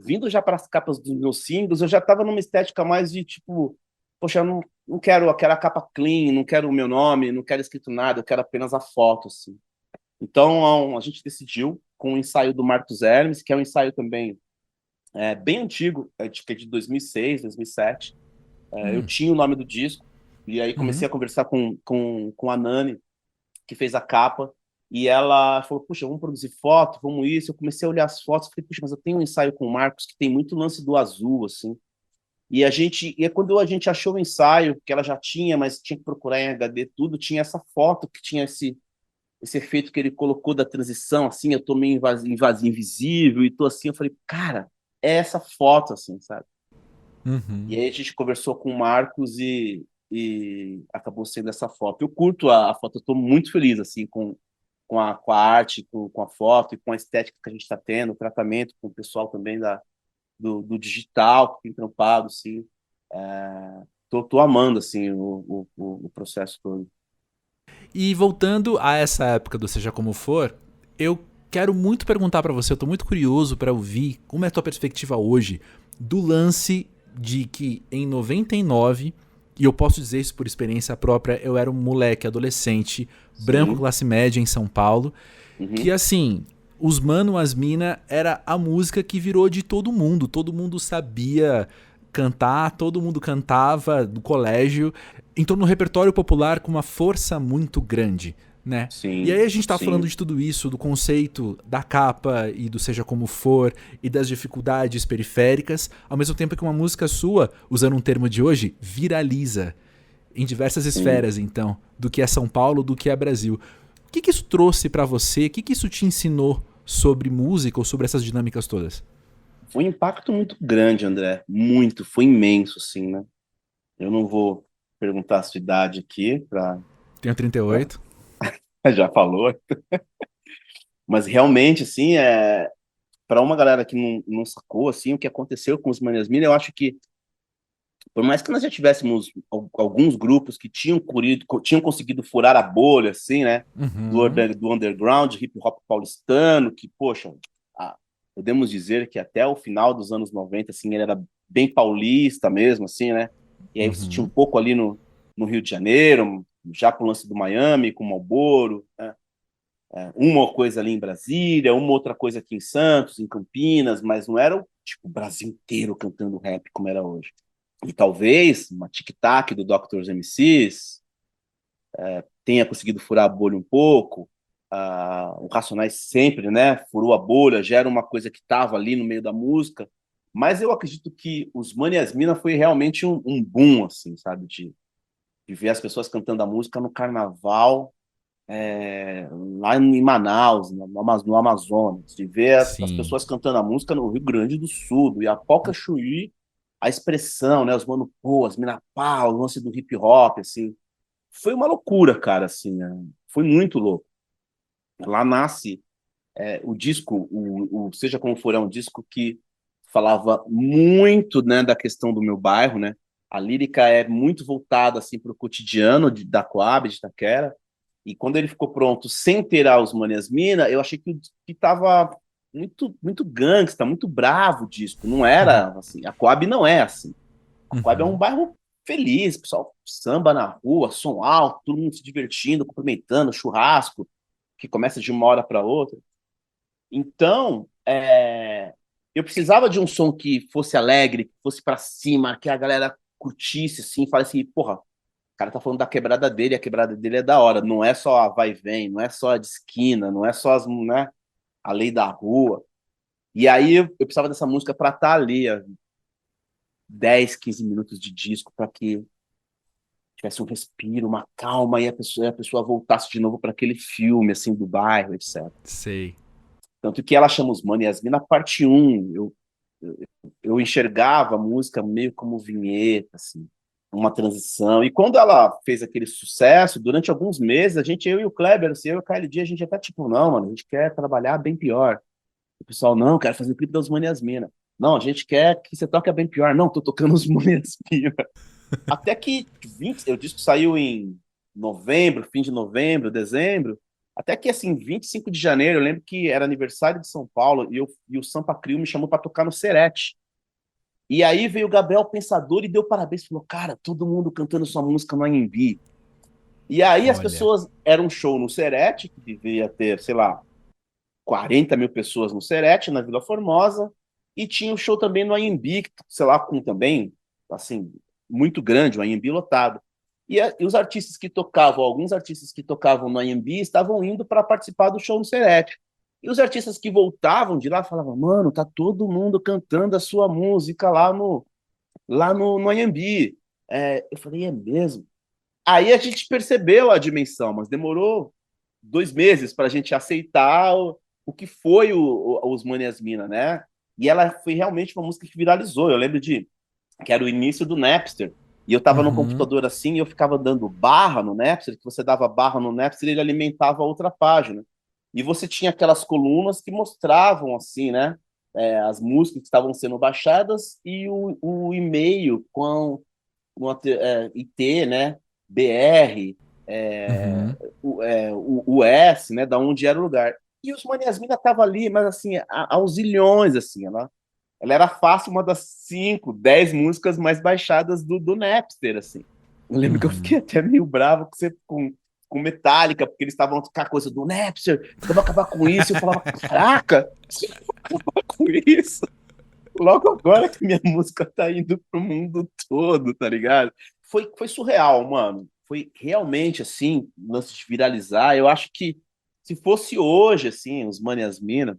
vindo já para as capas dos meus singles, eu já estava numa estética mais de tipo, poxa, eu quero a capa clean, não quero o meu nome, não quero escrito nada, eu quero apenas a foto, assim. Então a gente decidiu com o ensaio do Marcos Hermes, que é um ensaio também bem antigo, que é de 2006, 2007. Eu tinha o nome do disco, e aí comecei a conversar com a Nani, que fez a capa, e ela falou, puxa, vamos produzir foto, vamos isso. Eu comecei a olhar as fotos, falei, puxa, mas eu tenho um ensaio com o Marcos que tem muito lance do azul, assim. E quando a gente achou o ensaio, que ela já tinha, mas tinha que procurar em HD tudo, tinha essa foto que tinha esse efeito que ele colocou da transição, assim, eu tô meio invisível, e tô assim, eu falei, cara, é essa foto, assim, sabe? E aí a gente conversou com o Marcos e acabou sendo essa foto. Eu curto a foto, eu tô muito feliz, assim, com a arte, com a foto e com a estética que a gente está tendo, o tratamento com o pessoal também do digital que tem trampado, assim. Tô amando, assim, o processo todo. E voltando a essa época do Seja Como For, eu quero muito perguntar pra você, eu tô muito curioso pra ouvir como é a tua perspectiva hoje do lance de que em 99, e eu posso dizer isso por experiência própria, eu era um moleque adolescente, branco, classe média em São Paulo, que assim, os mano, as mina era a música que virou de todo mundo sabia cantar, todo mundo cantava do colégio, entrou no repertório popular com uma força muito grande, né? Sim, E aí a gente tá sim. falando de tudo isso, do conceito da capa e do Seja Como For e das dificuldades periféricas, ao mesmo tempo que uma música sua, usando um termo de hoje, viraliza em diversas esferas, então, do que é São Paulo, do que é Brasil. O que isso trouxe pra você? O que isso te ensinou sobre música ou sobre essas dinâmicas todas? Foi um impacto muito grande, André. Muito, foi imenso, assim, né? Eu não vou perguntar a sua idade aqui, Tenho 38. já falou, mas realmente, assim, para uma galera que não sacou, assim, o que aconteceu com os Manias Mira, eu acho que, por mais que nós já tivéssemos alguns grupos que tinham conseguido furar a bolha, assim, né, do underground, hip hop paulistano, que, poxa, podemos dizer que até o final dos anos 90, assim, ele era bem paulista mesmo, assim, né, e aí você tinha um pouco ali no Rio de Janeiro, já com o lance do Miami, com o Marlboro, né, uma coisa ali em Brasília, uma outra coisa aqui em Santos, em Campinas, mas não era o Brasil inteiro cantando rap como era hoje. E talvez uma tic-tac do Dr. MCs tenha conseguido furar a bolha um pouco. O Racionais sempre, né, furou a bolha, já era uma coisa que estava ali no meio da música. Mas eu acredito que os Mano e as Mina foi realmente um boom, assim, sabe, de ver as pessoas cantando a música no carnaval, lá em Manaus, no Amazonas, de ver as Sim. pessoas cantando a música no Rio Grande do Sul, do Iapoca Chuí, a expressão, né, os mano pô, as mina pá, o lance do hip hop, assim, foi uma loucura, cara, assim, né? Foi muito louco. Lá nasce o disco, o Seja Como For, é um disco que falava muito, né, da questão do meu bairro, né, a lírica é muito voltada, assim, para o cotidiano da Coab, de Itaquera, e quando ele ficou pronto, sem ter os Manias Mina, eu achei que tava muito gangsta, muito bravo o disco. Não era assim. A Coab não é assim. A Coab é um bairro feliz, pessoal samba na rua, som alto, todo mundo se divertindo, cumprimentando, churrasco, que começa de uma hora para outra. Então, eu precisava de um som que fosse alegre, que fosse para cima, que a galera curtisse, assim, falasse, porra, o cara tá falando da quebrada dele, a quebrada dele é da hora, não é só a vai e vem, não é só a de esquina, não é só né, a lei da rua. E aí eu precisava dessa música para estar ali, 10, 15 minutos de disco, para que tivesse um respiro, uma calma, e a pessoa voltasse de novo para aquele filme, assim, do bairro, etc. Sei. Tanto que ela chama os Mano e as Mina parte 1. Eu enxergava a música meio como vinheta, assim, uma transição. E quando ela fez aquele sucesso, durante alguns meses, eu e o Kleber, assim, eu e o KLD, a gente até tipo, não, mano, a gente quer trabalhar bem pior. O pessoal, não, quero fazer o clipe das Mano e as Mina. Não, a gente quer que você toque bem pior. Não, tô tocando os Mano e as Mina. Até que o disco saiu em novembro, fim de novembro, dezembro, até que, assim, 25 de janeiro, eu lembro que era aniversário de São Paulo e o Sampa Crio me chamou para tocar no Serete. E aí veio o Gabriel Pensador e deu parabéns, falou, cara, todo mundo cantando sua música no AMB. E aí as Olha. pessoas, era um show no Serete, que devia ter, sei lá, 40 mil pessoas no Serete, na Vila Formosa, e tinha um show também no AMB, sei lá, com também, assim, muito grande, o AMB lotado. E os artistas que tocavam, alguns artistas que tocavam no AMB estavam indo para participar do show no Serete. E os artistas que voltavam de lá falavam, mano, tá todo mundo cantando a sua música lá no AMB. Eu falei, é mesmo? Aí a gente percebeu a dimensão, mas demorou 2 meses para a gente aceitar o que foi os Manias Mina, né? E ela foi realmente uma música que viralizou. Eu lembro que era o início do Napster. E eu estava no Uhum. computador assim, e eu ficava dando barra no Napster, que você dava barra no Napster e ele alimentava a outra página. E você tinha aquelas colunas que mostravam, assim, né? As músicas que estavam sendo baixadas e o e-mail com IT, né? BR, Uhum. o S, né? Da onde era o lugar. E os Maniasmina tava ali, mas assim, aos zilhões, assim, ela era fácil uma das 5, 10 músicas mais baixadas do Napster, assim. Eu lembro que eu Uhum. fiquei até meio bravo com Metallica, porque eles estavam com a coisa do Napster, vamos acabar com isso. Eu falava, caraca, você vai acabar com isso? Logo agora que minha música tá indo pro mundo todo, tá ligado? Foi surreal, mano. Foi realmente, assim, lance de viralizar. Eu acho que se fosse hoje, assim, os Manias Mina,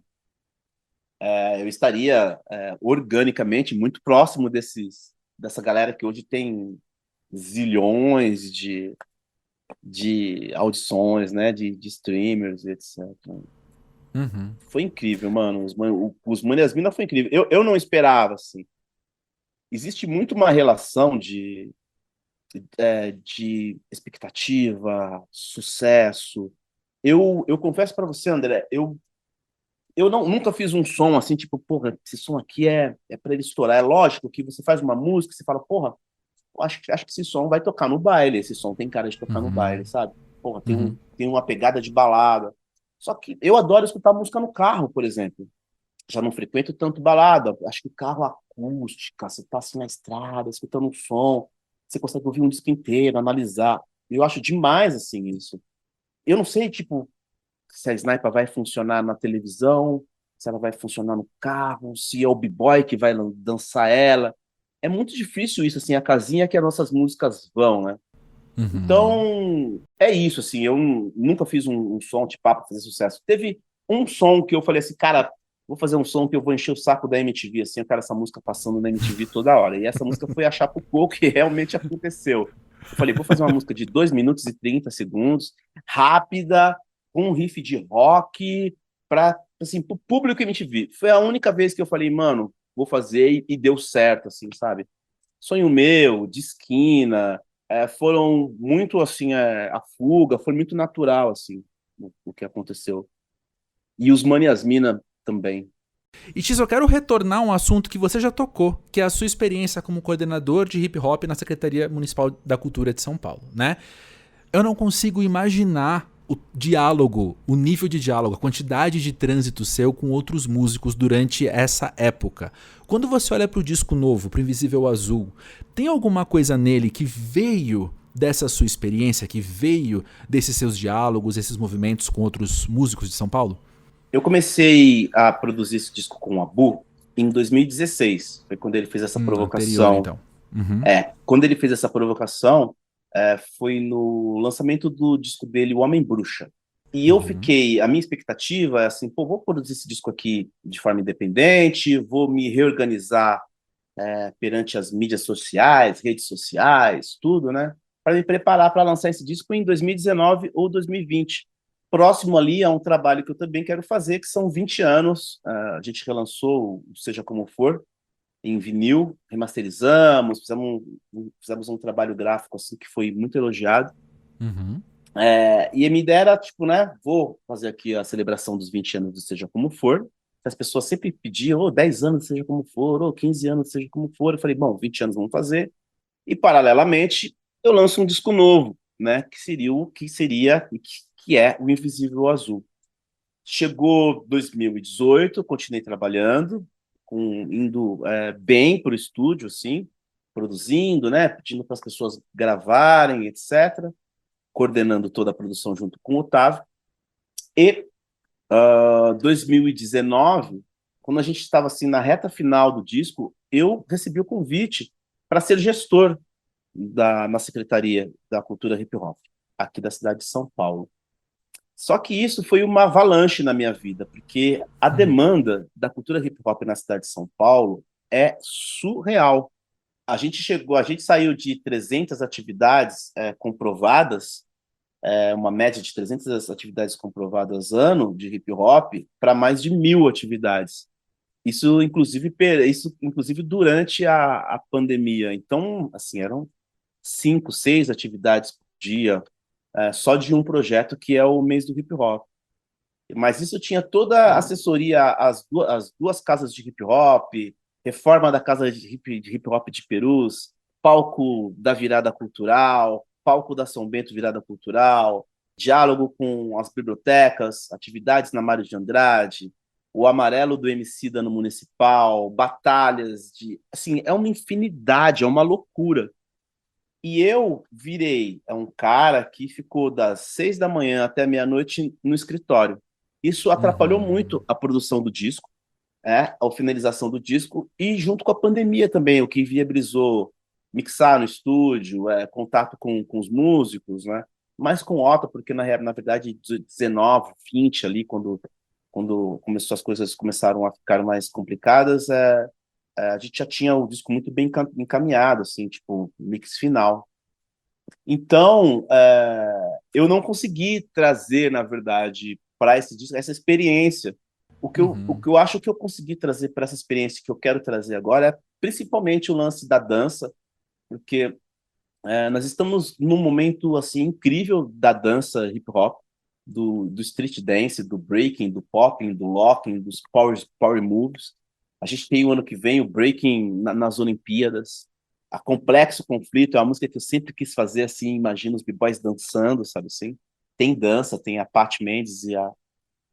eu estaria organicamente muito próximo dessa galera que hoje tem zilhões de audições, né, de streamers, etc. Uhum. Foi incrível, mano. Os Manias Mina foi incrível. Eu não esperava, assim. Existe muito uma relação de expectativa, sucesso. Eu confesso para você, André, eu nunca fiz um som assim, tipo, porra, esse som aqui é para ele estourar. É lógico que você faz uma música e você fala, porra, acho que esse som vai tocar no baile, esse som tem cara de tocar no baile, Uhum. sabe? Porra, Uhum. tem uma pegada de balada. Só que eu adoro escutar música no carro, por exemplo. Já não frequento tanto balada, acho que carro acústica, você tá assim na estrada, escutando um som, você consegue ouvir um disco inteiro, analisar. Eu acho demais, assim, isso. Eu não sei, tipo, se a Sniper vai funcionar na televisão, se ela vai funcionar no carro, se é o b-boy que vai dançar ela. É muito difícil isso, assim, a casinha que as nossas músicas vão, né? Uhum. Então, é isso, assim, eu nunca fiz um som de papo fazer sucesso. Teve um som que eu falei assim, cara, vou fazer um som que eu vou encher o saco da MTV, assim, eu quero essa música passando na MTV toda hora. E essa música foi a Chapo Coco, que realmente aconteceu. Eu falei, vou fazer uma música de 2 minutos e 30 segundos, rápida, com um riff de rock, para, assim, pro público MTV. Foi a única vez que eu falei, mano, vou fazer e deu certo, assim, sabe? Sonho Meu, de Esquina, foram muito assim, a fuga, foi muito natural assim o que aconteceu. E os Manias Mina também. E Tiz, eu quero retornar a um assunto que você já tocou, que é a sua experiência como coordenador de hip hop na Secretaria Municipal da Cultura de São Paulo, né? Eu não consigo imaginar o diálogo, o nível de diálogo, a quantidade de trânsito seu com outros músicos durante essa época. Quando você olha pro disco novo, pro Invisível Azul, tem alguma coisa nele que veio dessa sua experiência, que veio desses seus diálogos, esses movimentos com outros músicos de São Paulo? Eu comecei a produzir esse disco com o Abu em 2016. Foi quando ele fez essa Anterior, provocação. então. Uhum. Quando ele fez essa provocação, foi no lançamento do disco dele, O Homem Bruxa. E Uhum. a minha expectativa é assim, pô, vou produzir esse disco aqui de forma independente, vou me reorganizar perante as mídias sociais, redes sociais, tudo, né? Para me preparar para lançar esse disco em 2019 ou 2020. Próximo ali a um trabalho que eu também quero fazer, que são 20 anos. A gente relançou, Seja Como For, em vinil, remasterizamos, fizemos um trabalho gráfico assim que foi muito elogiado. Uhum. E a minha ideia era, tipo, né, vou fazer aqui a celebração dos 20 anos do Seja Como For. As pessoas sempre pediam, 10 anos, seja como for, 15 anos, seja como for. Eu falei, bom, 20 anos vamos fazer. E, paralelamente, eu lanço um disco novo. né, que é o Invisível Azul. Chegou 2018, continuei trabalhando, indo bem para o estúdio, assim, produzindo, né, pedindo para as pessoas gravarem, etc., coordenando toda a produção junto com o Otávio. E 2019, quando a gente estava assim na reta final do disco, eu recebi o convite para ser gestor na Secretaria da Cultura Hip Hop, aqui da cidade de São Paulo. Só que isso foi uma avalanche na minha vida, porque a demanda da cultura hip hop na cidade de São Paulo é surreal. A gente saiu de 300 atividades comprovadas, uma média de 300 atividades comprovadas ano de hip hop, para mais de 1.000 atividades. Isso, inclusive, durante a pandemia. Então, assim, eram 5, 6 atividades por dia, só de um projeto que é o Mês do Hip Hop. Mas isso tinha toda a assessoria às duas casas de hip hop, reforma da casa de hip hop de Perus, palco da virada cultural, palco da São Bento virada cultural, diálogo com as bibliotecas, atividades na Mário de Andrade, o amarelo do Emicida no Municipal, batalhas assim, é uma infinidade, é uma loucura. E eu virei um cara que ficou das 6 da manhã até meia-noite no escritório. Isso atrapalhou muito a produção do disco, a finalização do disco, e junto com a pandemia também, o que viabilizou mixar no estúdio, contato com os músicos, né? Mais com o Otto, porque na verdade 19, 20 ali, quando as coisas começaram a ficar mais complicadas, a gente já tinha o disco muito bem encaminhado, assim, tipo, mix final. Então, eu não consegui trazer, na verdade, para esse disco, essa experiência. O que eu acho que eu consegui trazer para essa experiência que eu quero trazer agora é principalmente o lance da dança, porque nós estamos num momento assim incrível da dança hip hop, do street dance, do breaking, do popping, do locking, dos power moves. A gente tem o ano que vem o breaking nas Olimpíadas. A Complexo Conflito é uma música que eu sempre quis fazer, assim, imagina os b-boys dançando, sabe assim? Tem dança, tem a Paty Mendes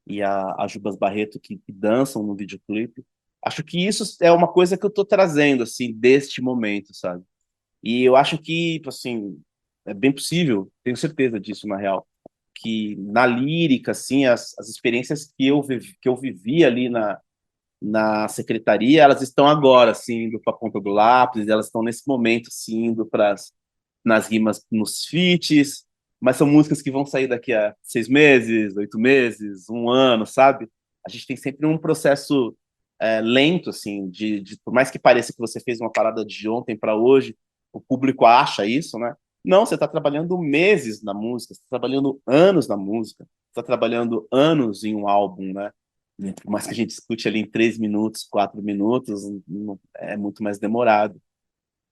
e a Jubas Barreto que dançam no videoclipe. Acho que isso é uma coisa que eu tô trazendo, assim, deste momento, sabe? E eu acho que, assim, é bem possível, tenho certeza disso, na real, que na lírica, assim, as experiências que eu vivi ali na secretaria, elas estão agora, assim, indo para a ponta do lápis, elas estão nesse momento, assim, indo nas rimas, nos feats, mas são músicas que vão sair daqui a 6 meses, 8 meses, 1 ano, sabe? A gente tem sempre um processo lento, assim, por mais que pareça que você fez uma parada de ontem para hoje, o público acha isso, né? Não, você está trabalhando meses na música, você está trabalhando anos na música, você está trabalhando anos em um álbum, né? Por mais que a gente escute ali em 3 minutos, 4 minutos, é muito mais demorado.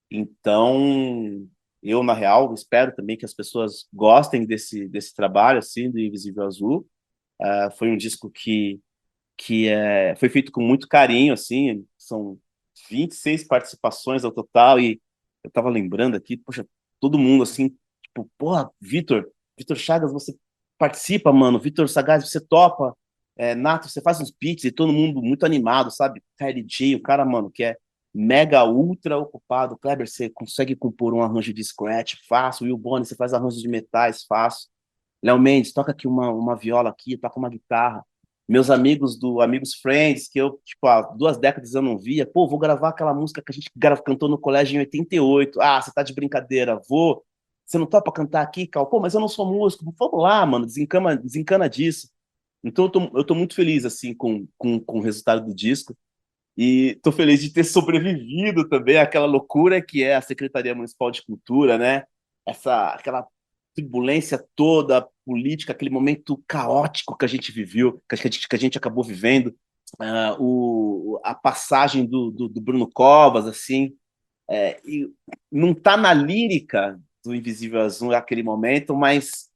Então, eu, na real, espero também que as pessoas gostem desse trabalho, assim, do Invisível Azul. Foi um disco que foi feito com muito carinho, assim, são 26 participações ao total, e eu estava lembrando aqui, poxa, todo mundo, assim, tipo, porra, Vitor Chagas, você participa, mano, Vitor Sagaz, você topa, Nato, você faz uns beats e todo mundo muito animado, sabe? KLJ, o cara, mano, que é mega ultra ocupado. Kleber, você consegue compor um arranjo de scratch fácil. Will Bonner, você faz arranjos de metais fácil. Léo Mendes, toca aqui uma viola aqui, toca uma guitarra. Meus amigos do Amigos Friends, que eu, tipo, há 2 décadas eu não via, pô, vou gravar aquela música que a gente cantou no colégio em 88. Ah, você tá de brincadeira, vou. Você não topa cantar aqui, Cal? Pô, mas eu não sou músico. Vamos lá, mano, desencana disso. Então eu tô muito feliz, assim, com o resultado do disco. E tô feliz de ter sobrevivido também àquela loucura que é a Secretaria Municipal de Cultura, né? Aquela turbulência toda política, aquele momento caótico que a gente viveu, que a gente acabou vivendo, a passagem do Bruno Covas, assim, e não tá na lírica do Invisível Azul aquele momento, mas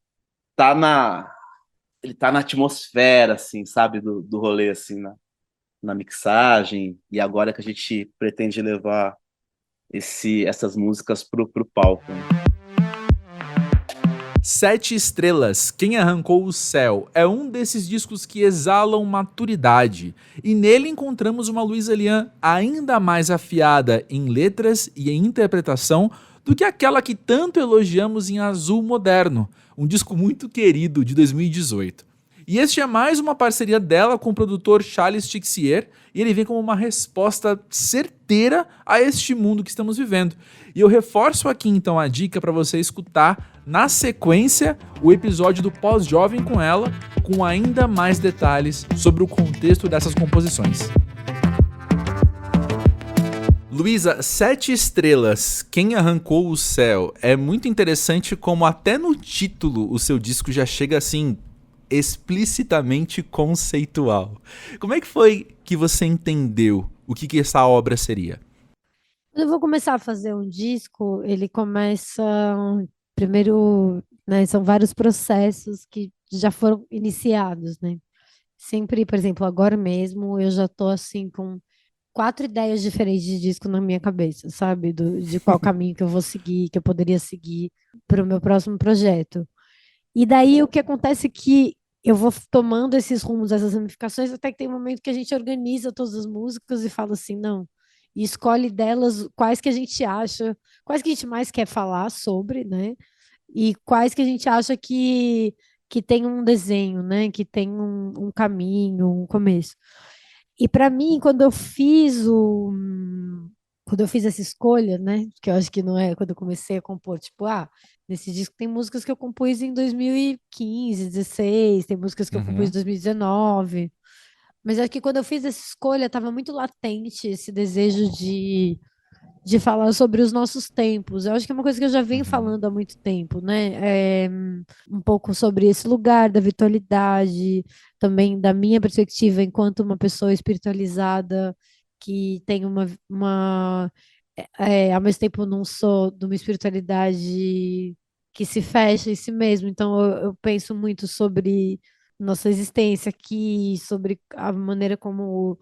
ele tá na atmosfera, assim, sabe, do rolê, assim, na mixagem, e agora que a gente pretende levar essas músicas pro palco, né? Sete Estrelas, Quem Arrancou o Céu, é um desses discos que exalam maturidade, e nele encontramos uma Luísa Lian ainda mais afiada em letras e em interpretação do que aquela que tanto elogiamos em Azul Moderno, um disco muito querido de 2018. E este é mais uma parceria dela com o produtor Charles Tixier, e ele vem como uma resposta certeira a este mundo que estamos vivendo. E eu reforço aqui então a dica para você escutar na sequência o episódio do Pós-Jovem com ela, com ainda mais detalhes sobre o contexto dessas composições. Luísa, Sete Estrelas, Quem Arrancou o Céu. É muito interessante como até no título o seu disco já chega assim explicitamente conceitual. Como é que foi que você entendeu o que essa obra seria? Quando eu vou começar a fazer um disco, ele começa primeiro, né, são vários processos que já foram iniciados, né? Sempre, por exemplo, agora mesmo eu já tô assim com 4 ideias diferentes de disco na minha cabeça, sabe? De qual caminho que eu vou seguir, que eu poderia seguir para o meu próximo projeto. E daí o que acontece é que eu vou tomando esses rumos, essas ramificações, até que tem um momento que a gente organiza todas as músicas e fala assim, não, e escolhe delas quais que a gente acha, quais que a gente mais quer falar sobre, né? E quais que a gente acha que tem um desenho, né? Que tem um caminho, um começo. E para mim, quando eu fiz essa escolha, né? Que eu acho que não é quando eu comecei a compor, tipo, nesse disco tem músicas que eu compus em 2015, 16, tem músicas que eu compus em 2019. Mas acho que quando eu fiz essa escolha, estava muito latente esse desejo de falar sobre os nossos tempos. Eu acho que é uma coisa que eu já venho falando há muito tempo, né? Um pouco sobre esse lugar da virtualidade, também da minha perspectiva enquanto uma pessoa espiritualizada que tem ao mesmo tempo não sou de uma espiritualidade que se fecha em si mesmo. Então eu penso muito sobre nossa existência aqui, sobre a maneira como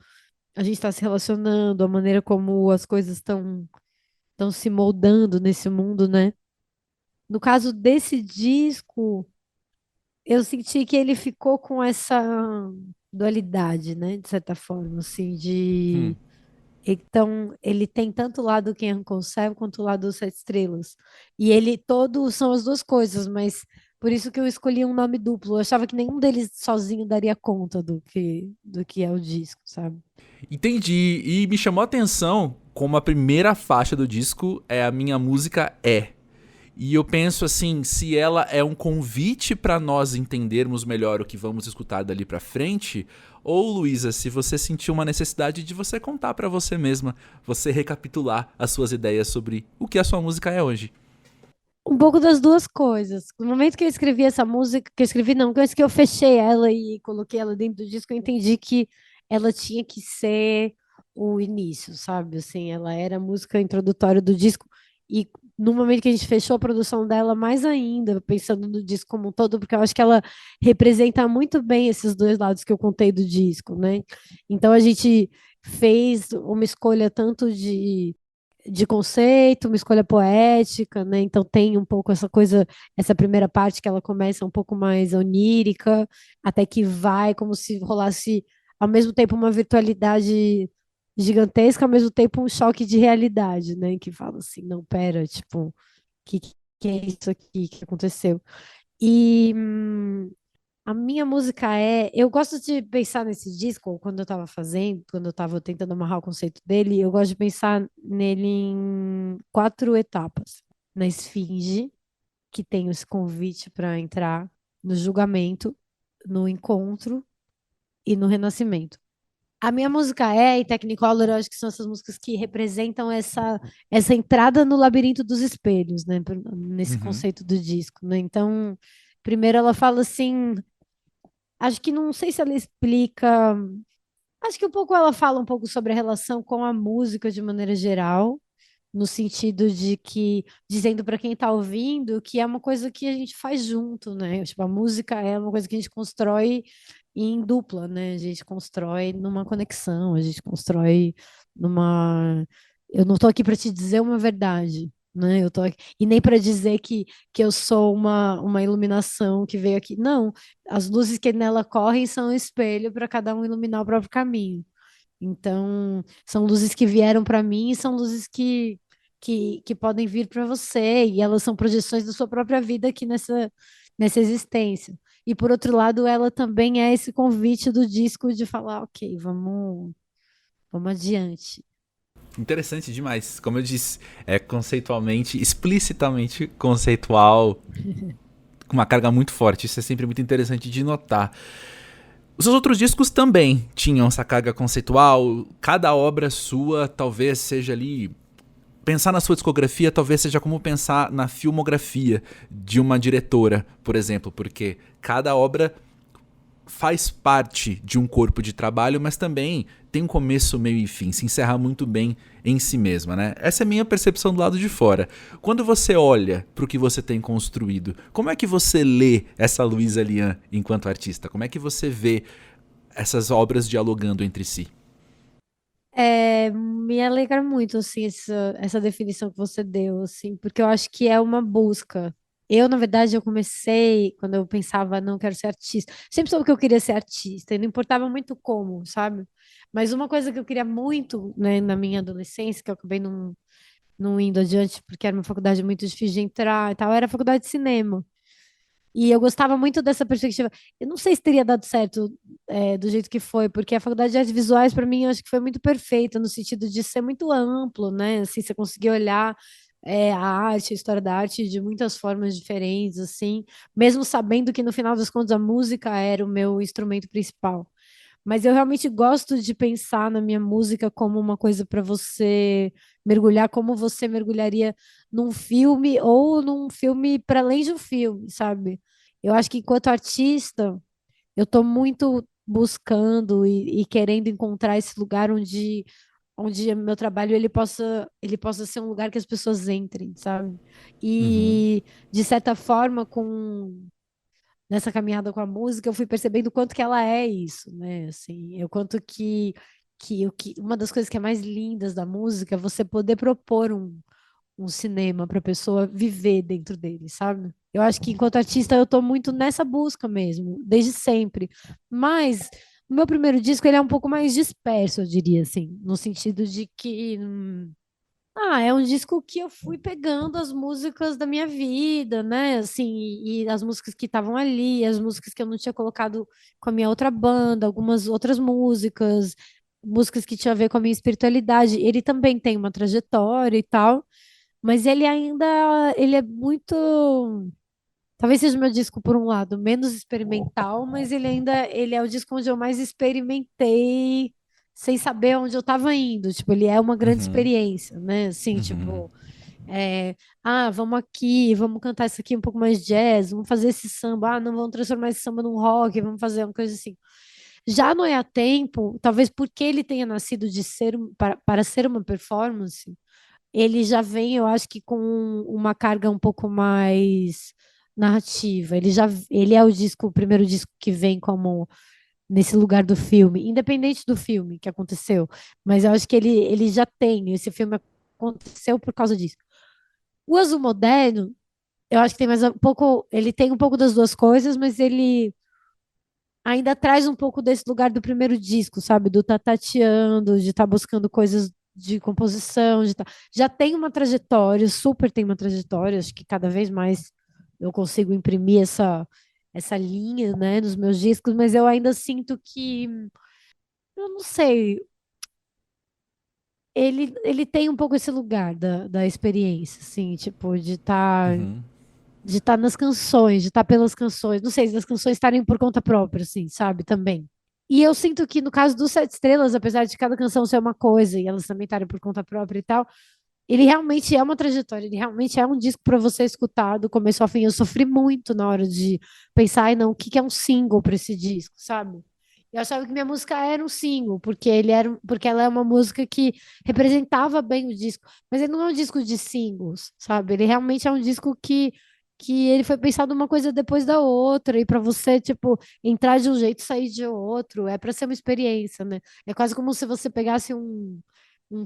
a gente está se relacionando, a maneira como as coisas estão se moldando nesse mundo, né? No caso desse disco, eu senti que ele ficou com essa dualidade, né? De certa forma, assim, de... Então, ele tem tanto o lado Quem Arrancou o Céu quanto o lado dos Sete Estrelas. E ele todo são as duas coisas, mas por isso que eu escolhi um nome duplo. Eu achava que nenhum deles sozinho daria conta do que é o disco, sabe? Entendi, e me chamou a atenção como a primeira faixa do disco é a Minha Música É. E eu penso assim, se ela é um convite para nós entendermos melhor o que vamos escutar dali pra frente, ou Luísa, se você sentiu uma necessidade de você contar pra você mesma, você recapitular as suas ideias sobre o que a sua música é hoje. Um pouco das duas coisas. No momento que eu escrevi essa música, que eu escrevi não, que eu fechei ela e coloquei ela dentro do disco, eu entendi que ela tinha que ser o início, sabe? Assim, ela era a música introdutória do disco e no momento que a gente fechou a produção dela, mais ainda, pensando no disco como um todo, porque eu acho que ela representa muito bem esses dois lados que eu contei do disco, né? Então a gente fez uma escolha tanto de conceito, uma escolha poética, né? Então tem um pouco essa coisa, essa primeira parte que ela começa um pouco mais onírica, até que vai como se rolasse ao mesmo tempo uma virtualidade gigantesca, ao mesmo tempo um choque de realidade, né? Que fala assim, não, pera, tipo, que que é isso aqui que aconteceu? E a minha música eu gosto de pensar nesse disco, quando eu estava fazendo, quando eu estava tentando amarrar o conceito dele, eu gosto de pensar nele em 4 etapas. Na esfinge, que tem esse convite para entrar, no julgamento, no encontro e no renascimento. A minha música e Technicolor, eu acho que são essas músicas que representam essa entrada no labirinto dos espelhos, né? Nesse conceito do disco, né? Então, primeiro ela fala assim, acho que não sei se ela explica. Acho que um pouco ela fala um pouco sobre a relação com a música de maneira geral, no sentido de que, dizendo para quem está ouvindo, que é uma coisa que a gente faz junto, né? Tipo, a música é uma coisa que a gente constrói em dupla, né? A gente constrói numa conexão, a gente constrói numa. Eu não estou aqui para te dizer uma verdade, né? Eu tô aqui. E nem para dizer que eu sou uma iluminação que veio aqui. Não, as luzes que nela correm são um espelho para cada um iluminar o próprio caminho. Então, são luzes que vieram para mim e são luzes que podem vir para você, e elas são projeções da sua própria vida aqui nessa existência. E por outro lado, ela também é esse convite do disco de falar, ok, vamos adiante. Interessante demais. Como eu disse, é conceitualmente, explicitamente conceitual, com uma carga muito forte. Isso é sempre muito interessante de notar. Os seus outros discos também tinham essa carga conceitual. Cada obra sua talvez seja ali. Pensar na sua discografia talvez seja como pensar na filmografia de uma diretora, por exemplo, porque cada obra faz parte de um corpo de trabalho, mas também tem um começo, meio e fim, se encerra muito bem em si mesma, né? Essa é a minha percepção do lado de fora. Quando você olha para o que você tem construído, como é que você lê essa Luísa Lian enquanto artista? Como é que você vê essas obras dialogando entre si? Me alegra muito, assim, essa definição que você deu, assim, porque eu acho que é uma busca. Eu, na verdade, eu comecei, quando eu pensava, não quero ser artista, sempre soube que eu queria ser artista, e não importava muito como, sabe? Mas uma coisa que eu queria muito, né, na minha adolescência, que eu acabei não indo adiante, porque era uma faculdade muito difícil de entrar e tal, era a faculdade de cinema. E eu gostava muito dessa perspectiva. Eu não sei se teria dado certo do jeito que foi, porque a faculdade de artes visuais, para mim, eu acho que foi muito perfeita, no sentido de ser muito amplo, né? Assim, você conseguir olhar a arte, a história da arte de muitas formas diferentes, assim, mesmo sabendo que no final das contas a música era o meu instrumento principal. Mas eu realmente gosto de pensar na minha música como uma coisa para você mergulhar, como você mergulharia num filme ou num filme para além de um filme, sabe? Eu acho que enquanto artista, eu estou muito buscando e querendo encontrar esse lugar onde meu trabalho ele possa ser um lugar que as pessoas entrem, sabe? Uhum. E de certa forma, com nessa caminhada com a música, eu fui percebendo o quanto que ela é isso, né? Assim, o quanto que uma das coisas que é mais lindas da música é você poder propor um cinema para a pessoa viver dentro dele, sabe? Eu acho que enquanto artista eu estou muito nessa busca mesmo, desde sempre. Mas o meu primeiro disco ele é um pouco mais disperso, eu diria assim, no sentido de que é um disco que eu fui pegando as músicas da minha vida, né? Assim, e as músicas que estavam ali, as músicas que eu não tinha colocado com a minha outra banda, algumas outras músicas, músicas que tinham a ver com a minha espiritualidade. Ele também tem uma trajetória e tal, mas ele é muito, talvez seja o meu disco por um lado menos experimental, mas ele é o disco onde eu mais experimentei sem saber onde eu estava indo. Tipo, ele é uma grande Uhum. experiência, né? Assim, Uhum. tipo, vamos aqui, vamos cantar isso aqui um pouco mais jazz, vamos fazer esse samba, não, vamos transformar esse samba num rock, vamos fazer uma coisa assim. Já no É a Tempo, talvez porque ele tenha nascido de ser para ser uma performance, ele já vem, eu acho que com uma carga um pouco mais narrativa. Ele é o primeiro disco que vem como nesse lugar do filme, independente do filme que aconteceu, mas eu acho que ele já tem, esse filme aconteceu por causa disso. O Azul Moderno, eu acho que tem mais um pouco, ele tem um pouco das duas coisas, mas ele ainda traz um pouco desse lugar do primeiro disco, sabe? Do tá tateando, de estar buscando coisas de composição, já tem uma trajetória, super tem uma trajetória, acho que cada vez mais eu consigo imprimir essa linha, né, nos meus discos, mas eu ainda sinto que, eu não sei, ele tem um pouco esse lugar da experiência, assim, tipo, Uhum. de estar nas canções, de estar pelas canções, não sei, das canções estarem por conta própria, assim, sabe, também. E eu sinto que no caso dos Sete Estrelas, apesar de cada canção ser uma coisa e elas também estarem por conta própria e tal, ele realmente é uma trajetória, ele realmente é um disco para você escutar do começo ao fim. Eu sofri muito na hora de pensar, ai não, o que que é um single para esse disco, sabe? Eu achava que minha música era um single, porque ela é uma música que representava bem o disco, mas ele não é um disco de singles, sabe? Ele realmente é um disco que ele foi pensado uma coisa depois da outra, e para você, tipo, entrar de um jeito e sair de outro, é para ser uma experiência, né? É quase como se você pegasse um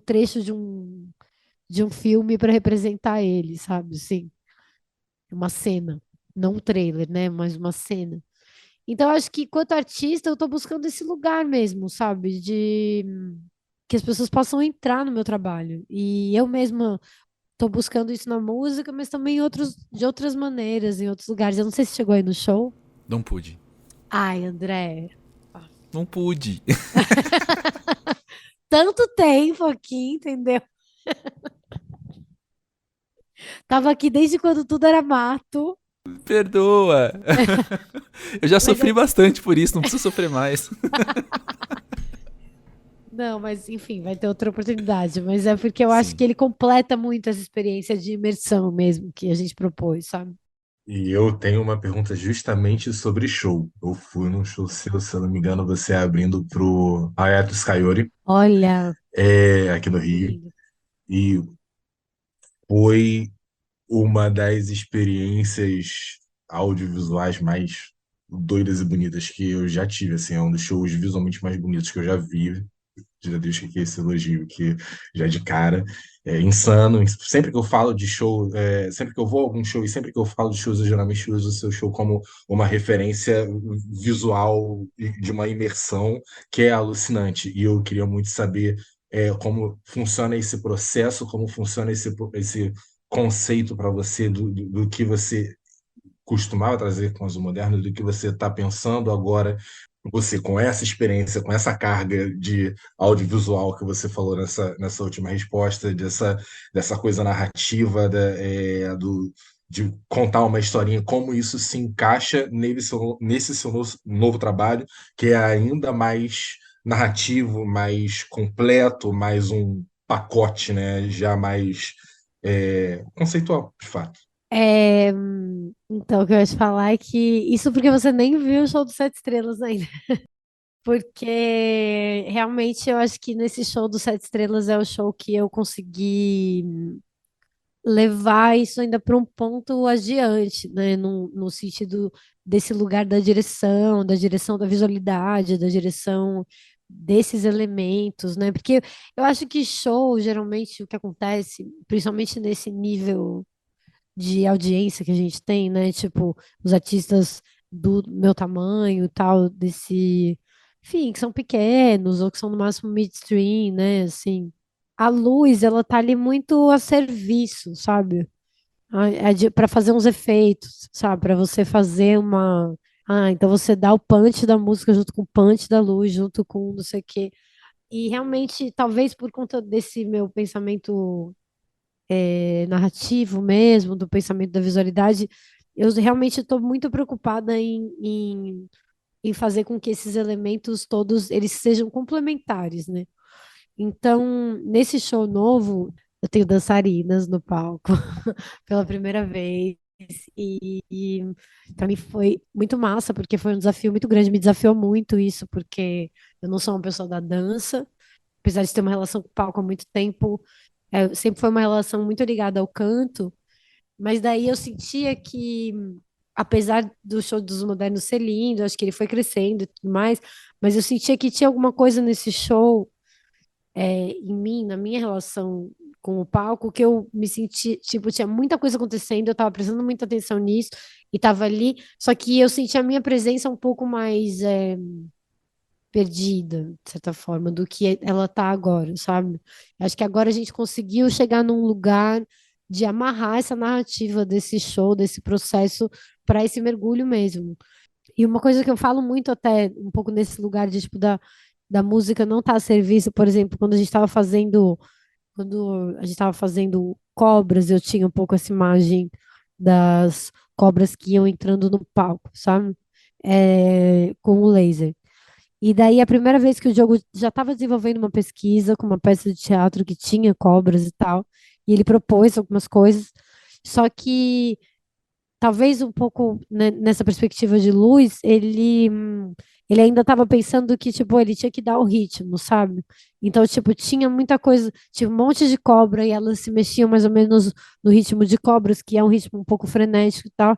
trecho de um filme para representar ele, sabe? Assim, uma cena, não um trailer, né? Mas uma cena. Então, eu acho que, quanto artista, eu tô buscando esse lugar mesmo, sabe? De que as pessoas possam entrar no meu trabalho. E eu mesma tô buscando isso na música, mas também de outras maneiras, em outros lugares. Eu não sei se chegou aí no show. Não pude. Ai, André, Não pude. tanto tempo aqui, entendeu? Tava aqui desde quando tudo era mato. Perdoa. Eu já Mas sofri bastante por isso, não preciso sofrer mais. não, mas enfim, vai ter outra oportunidade. Mas é porque eu acho Sim. que ele completa muito essa experiência de imersão mesmo que a gente propôs, sabe? E eu tenho uma pergunta justamente sobre show. Eu fui num show seu, se eu não me engano, você abrindo pro Hayato Sayori, Olha, aqui no Rio. lindo. E foi uma das experiências audiovisuais mais doidas e bonitas que eu já tive, assim, é um dos shows visualmente mais bonitos que eu já vi. Já deixa aqui esse elogio que já de cara é insano. Sempre que eu falo de show, sempre que eu vou a algum show e sempre que eu falo de shows, eu geralmente uso o seu show como uma referência visual e de uma imersão que é alucinante. E eu queria muito saber como funciona esse processo, como funciona esse conceito para você do que você costumava trazer com os modernos, do que você está pensando agora, você com essa experiência, com essa carga de audiovisual que você falou nessa última resposta, dessa coisa narrativa, de contar uma historinha, como isso se encaixa nesse seu novo trabalho, que é ainda mais narrativo, mais completo, mais um pacote, né, já mais conceitual, de fato. Então, o que eu ia te falar é que isso porque você nem viu o show dos Sete Estrelas ainda. Porque realmente eu acho que nesse show dos Sete Estrelas é o show que eu consegui levar isso ainda para um ponto adiante, né? No sentido desse lugar da direção da visualidade, da direção desses elementos, né? Porque eu acho que show, geralmente, o que acontece, principalmente nesse nível de audiência que a gente tem, né? Tipo, os artistas do meu tamanho e tal, enfim, que são pequenos ou que são no máximo midstream, né? Assim, a luz, ela tá ali muito a serviço, sabe? Para fazer uns efeitos, sabe? Para você fazer uma. Ah, então você dá o punch da música junto com o punch da luz, junto com não sei o quê. E realmente, talvez por conta desse meu pensamento narrativo mesmo, do pensamento da visualidade, eu realmente estou muito preocupada em fazer com que esses elementos todos eles sejam complementares, né? Então, nesse show novo, eu tenho dançarinas no palco pela primeira vez. E para mim foi muito massa, porque foi um desafio muito grande, me desafiou muito isso, porque eu não sou uma pessoa da dança, apesar de ter uma relação com o palco há muito tempo, sempre foi uma relação muito ligada ao canto, mas daí eu sentia que, apesar do show dos modernos ser lindo, acho que ele foi crescendo e tudo mais, mas eu sentia que tinha alguma coisa nesse show, em mim, na minha relação com o palco, que eu me senti, tipo, tinha muita coisa acontecendo, eu tava prestando muita atenção nisso e tava ali, só que eu senti a minha presença um pouco mais perdida, de certa forma, do que ela tá agora, sabe? Acho que agora a gente conseguiu chegar num lugar de amarrar essa narrativa desse show, desse processo, para esse mergulho mesmo. E uma coisa que eu falo muito até um pouco nesse lugar de tipo da música não estar a serviço, por exemplo, quando a gente estava fazendo cobras, eu tinha um pouco essa imagem das cobras que iam entrando no palco, sabe? Com o laser. E daí, a primeira vez que o Diogo já estava desenvolvendo uma pesquisa com uma peça de teatro que tinha cobras e tal, e ele propôs algumas coisas, só que talvez um pouco né, nessa perspectiva de luz, ele ainda estava pensando que, tipo, ele tinha que dar o ritmo, sabe? Então, tipo, tinha muita coisa, tinha um monte de cobra e elas se mexiam mais ou menos no ritmo de cobras, que é um ritmo um pouco frenético e tal.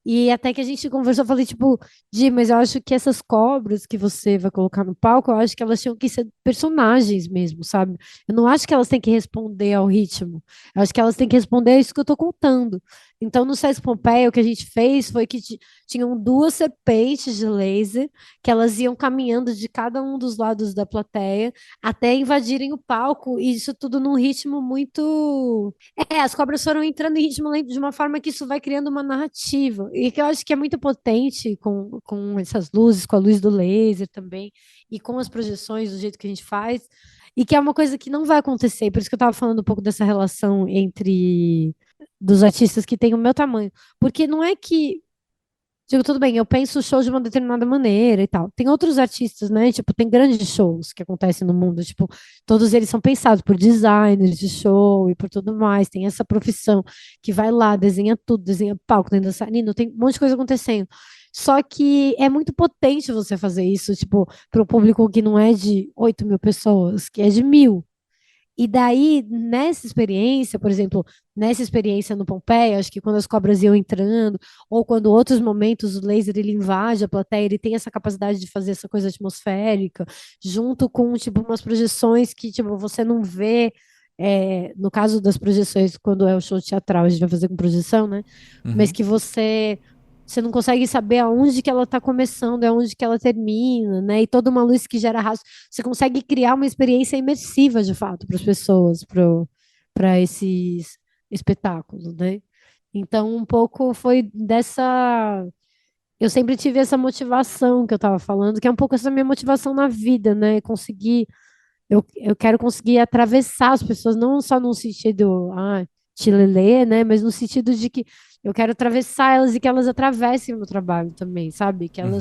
E até que a gente conversou, eu falei, tipo, Di, mas eu acho que essas cobras que você vai colocar no palco, eu acho que elas tinham que ser personagens mesmo, sabe? Eu não acho que elas têm que responder ao ritmo. Eu acho que elas têm que responder a isso que eu tô contando. Então, no Sesc Pompeia, o que a gente fez foi que tinham duas serpentes de laser, que elas iam caminhando de cada um dos lados da plateia até invadirem o palco, e isso tudo num ritmo muito as cobras foram entrando em ritmo lento de uma forma que isso vai criando uma narrativa. E que eu acho que é muito potente com essas luzes, com a luz do laser também, e com as projeções do jeito que a gente faz. E que é uma coisa que não vai acontecer. Por isso que eu estava falando um pouco dessa relação entre dos artistas que têm o meu tamanho. Porque não é que digo, tudo bem, eu penso o show de uma determinada maneira e tal. Tem outros artistas, né? Tipo, tem grandes shows que acontecem no mundo, tipo, todos eles são pensados por designers de show e por tudo mais. Tem essa profissão que vai lá, desenha tudo, desenha palco, tem dançarino, tem um monte de coisa acontecendo. Só que é muito potente você fazer isso, tipo, para um público que não é de 8.000 pessoas, que é de 1.000. E daí, nessa experiência, por exemplo, nessa experiência no Pompeia, acho que quando as cobras iam entrando, ou quando outros momentos o laser ele invade a plateia, ele tem essa capacidade de fazer essa coisa atmosférica, junto com tipo umas projeções que tipo você não vê. No caso das projeções, quando é o show teatral, a gente vai fazer com projeção, né? Mas Uhum. que você não consegue saber aonde que ela está começando, aonde que ela termina, né? E toda uma luz que gera rastro. Você consegue criar uma experiência imersiva, de fato, para as pessoas, para esses espetáculos, né? Então, um pouco foi dessa. Eu sempre tive essa motivação que eu estava falando, que é um pouco essa minha motivação na vida, né? Conseguir. Eu quero conseguir atravessar as pessoas, não só no sentido, tilelê, né? Mas no sentido de que eu quero atravessar elas e que elas atravessem o meu trabalho também, sabe? Uhum.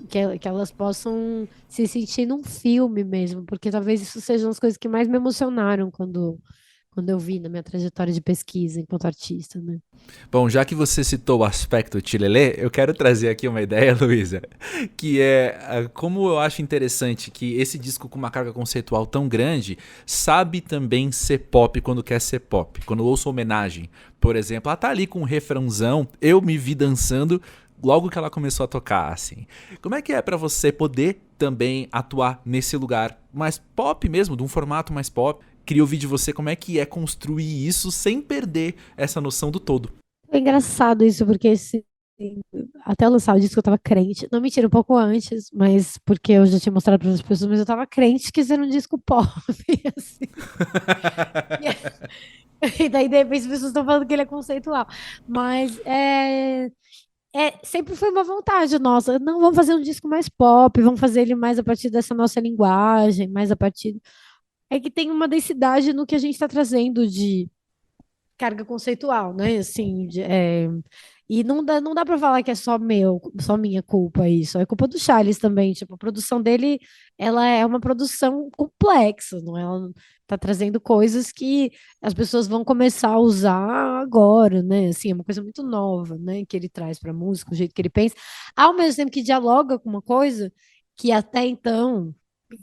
Que elas possam se sentir num filme mesmo, porque talvez isso sejam as coisas que mais me emocionaram quando eu vi na minha trajetória de pesquisa enquanto artista, né? Bom, já que você citou o aspecto Tilelê, eu quero trazer aqui uma ideia, Luísa, que é como eu acho interessante que esse disco com uma carga conceitual tão grande sabe também ser pop quando quer ser pop. Quando eu ouço homenagem, por exemplo, ela tá ali com um refrãozão, eu me vi dançando logo que ela começou a tocar, assim. Como é que é pra você poder também atuar nesse lugar mais pop mesmo, de um formato mais pop? Queria ouvir de você como é que é construir isso sem perder essa noção do todo. É engraçado isso, porque até eu lançar o disco eu tava crente, não mentira, um pouco antes, mas porque eu já tinha mostrado para as pessoas, mas eu tava crente que isso era um disco pop, assim. E daí, de repente, as pessoas estão falando que ele é conceitual. Mas sempre foi uma vontade nossa. Não, vamos fazer um disco mais pop, vamos fazer ele mais a partir dessa nossa linguagem, mais a partir. É que tem uma densidade no que a gente está trazendo de carga conceitual, né? Assim, e não dá para falar que é só minha culpa isso. É culpa do Charles também. Tipo, a produção dele, ela é uma produção complexa, não é? Ela tá trazendo coisas que as pessoas vão começar a usar agora, né? Assim, é uma coisa muito nova, né? Que ele traz para a música, o jeito que ele pensa, ao mesmo tempo que dialoga com uma coisa que até então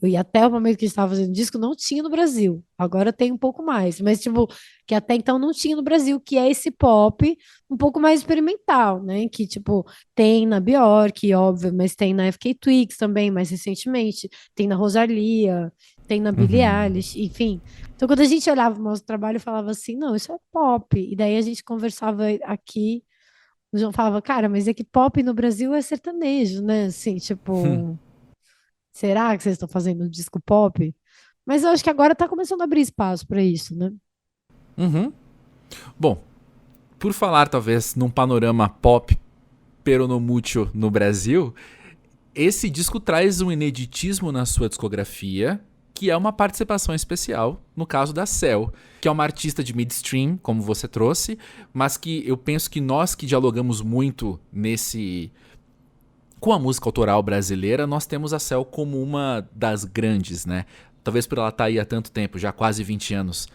e até o momento que a gente estava fazendo disco, não tinha no Brasil. Agora tem um pouco mais, mas tipo, que até então não tinha no Brasil, que é esse pop um pouco mais experimental, né? Que tipo, tem na Bjork, óbvio, mas tem na FK Twigs também, mais recentemente, tem na Rosalía, tem na Billie Uhum. Eilish, enfim. Então, quando a gente olhava o nosso trabalho, falava assim, não, isso é pop. E daí a gente conversava aqui, o João falava, cara, mas é que pop no Brasil é sertanejo, né? Assim, tipo, será que vocês estão fazendo um disco pop? Mas eu acho que agora tá começando a abrir espaço para isso, né? Uhum. Bom, por falar talvez num panorama pop peronomútil no Brasil, esse disco traz um ineditismo na sua discografia, que é uma participação especial, no caso da Cel, que é uma artista de midstream, como você trouxe, mas que eu penso que nós que dialogamos muito com a música autoral brasileira, nós temos a Cel como uma das grandes, né? Talvez por ela estar aí há tanto tempo, já quase 20 anos,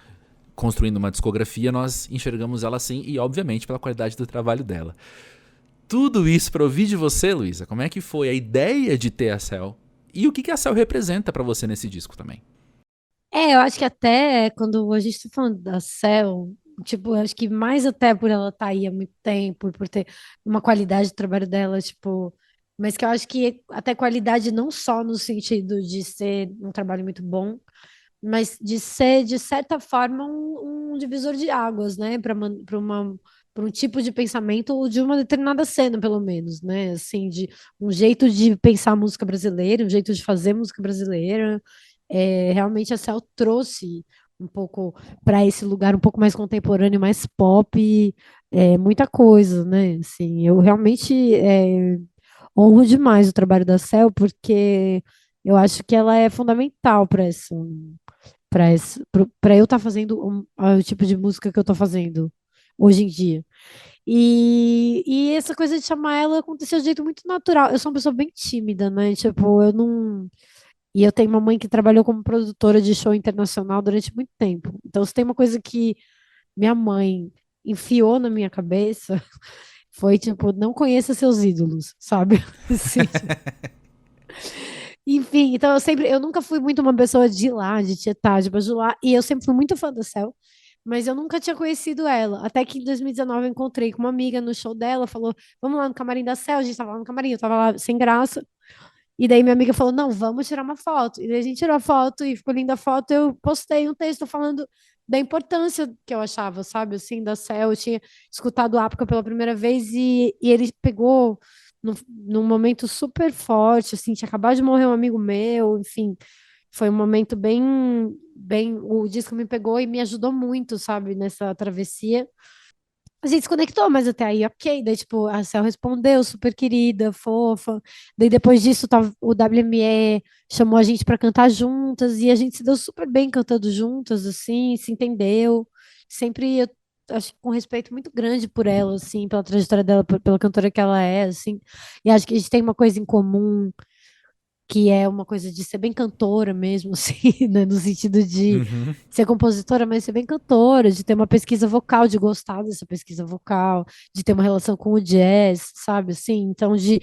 construindo uma discografia, nós enxergamos ela assim e, obviamente, pela qualidade do trabalho dela. Tudo isso para ouvir de você, Luísa, como é que foi a ideia de ter a Cel e o que a Cel representa para você nesse disco também? Eu acho que até quando a gente está falando da Cell, tipo, acho que mais até por ela estar aí há muito tempo, por ter uma qualidade de trabalho dela, tipo, mas que eu acho que até qualidade não só no sentido de ser um trabalho muito bom, mas de ser, de certa forma, um divisor de águas, né, para um tipo de pensamento ou de uma determinada cena, pelo menos, né, assim, de um jeito de pensar a música brasileira, um jeito de fazer música brasileira. Realmente a Cel trouxe um pouco para esse lugar um pouco mais contemporâneo, mais pop, muita coisa, né? Assim, eu realmente honro demais o trabalho da Cel, porque eu acho que ela é fundamental para eu estar fazendo o tipo de música que eu estou fazendo hoje em dia. E essa coisa de chamar ela aconteceu de um jeito muito natural. Eu sou uma pessoa bem tímida, né? Tipo, eu não. E eu tenho uma mãe que trabalhou como produtora de show internacional durante muito tempo. Então, se tem uma coisa que minha mãe enfiou na minha cabeça, foi tipo, não conheça seus ídolos, sabe? Assim, enfim, então eu nunca fui muito uma pessoa de ir lá, de tietar, de bajular, e eu sempre fui muito fã da Cel, mas eu nunca tinha conhecido ela. Até que em 2019 eu encontrei com uma amiga no show dela, falou: vamos lá no camarim da Cel, a gente tava lá no camarim, eu tava lá sem graça. E daí minha amiga falou: não, vamos tirar uma foto. E daí a gente tirou a foto e ficou linda a foto. Eu postei um texto falando da importância que eu achava, sabe, assim, da Cel. Eu tinha escutado o Ápica pela primeira vez e ele pegou num momento super forte, assim, tinha acabado de morrer um amigo meu, enfim, foi um momento bem, o disco me pegou e me ajudou muito, sabe, nessa travessia. A gente se conectou, mas até aí, ok. Daí, tipo, a Cel respondeu, super querida, fofa. Daí, depois disso, o WME chamou a gente para cantar juntas e a gente se deu super bem cantando juntas, assim, se entendeu. Sempre, eu acho que com respeito muito grande por ela, assim, pela trajetória dela, pela cantora que ela é, assim. E acho que a gente tem uma coisa em comum que é uma coisa de ser bem cantora mesmo, assim, né? No sentido de Uhum. ser compositora, mas ser bem cantora, de ter uma pesquisa vocal, de gostar dessa pesquisa vocal, de ter uma relação com o jazz, sabe? Assim, então, de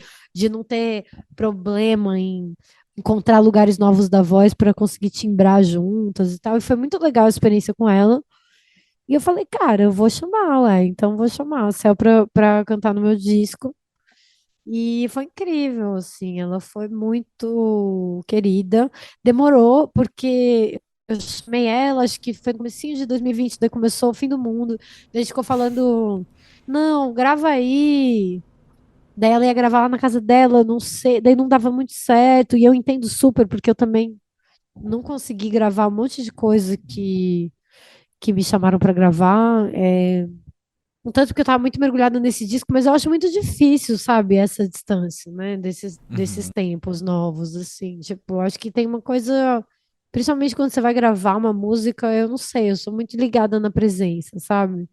não ter problema em encontrar lugares novos da voz para conseguir timbrar juntas e tal. E foi muito legal a experiência com ela. E eu falei, cara, eu vou chamá-la, então vou chamar a Cel para cantar no meu disco. E foi incrível, assim, ela foi muito querida. Demorou, porque eu chamei ela, acho que foi no comecinho de 2020, daí começou o fim do mundo. Daí a gente ficou falando, não, grava aí. Daí ela ia gravar lá na casa dela, não sei, daí não dava muito certo. E eu entendo super, porque eu também não consegui gravar um monte de coisa que me chamaram para gravar. Um tanto que eu tava muito mergulhada nesse disco, mas eu acho muito difícil, sabe, essa distância, né, desses Uhum. tempos novos, assim. Tipo, eu acho que tem uma coisa, principalmente quando você vai gravar uma música, eu não sei, eu sou muito ligada na presença, sabe?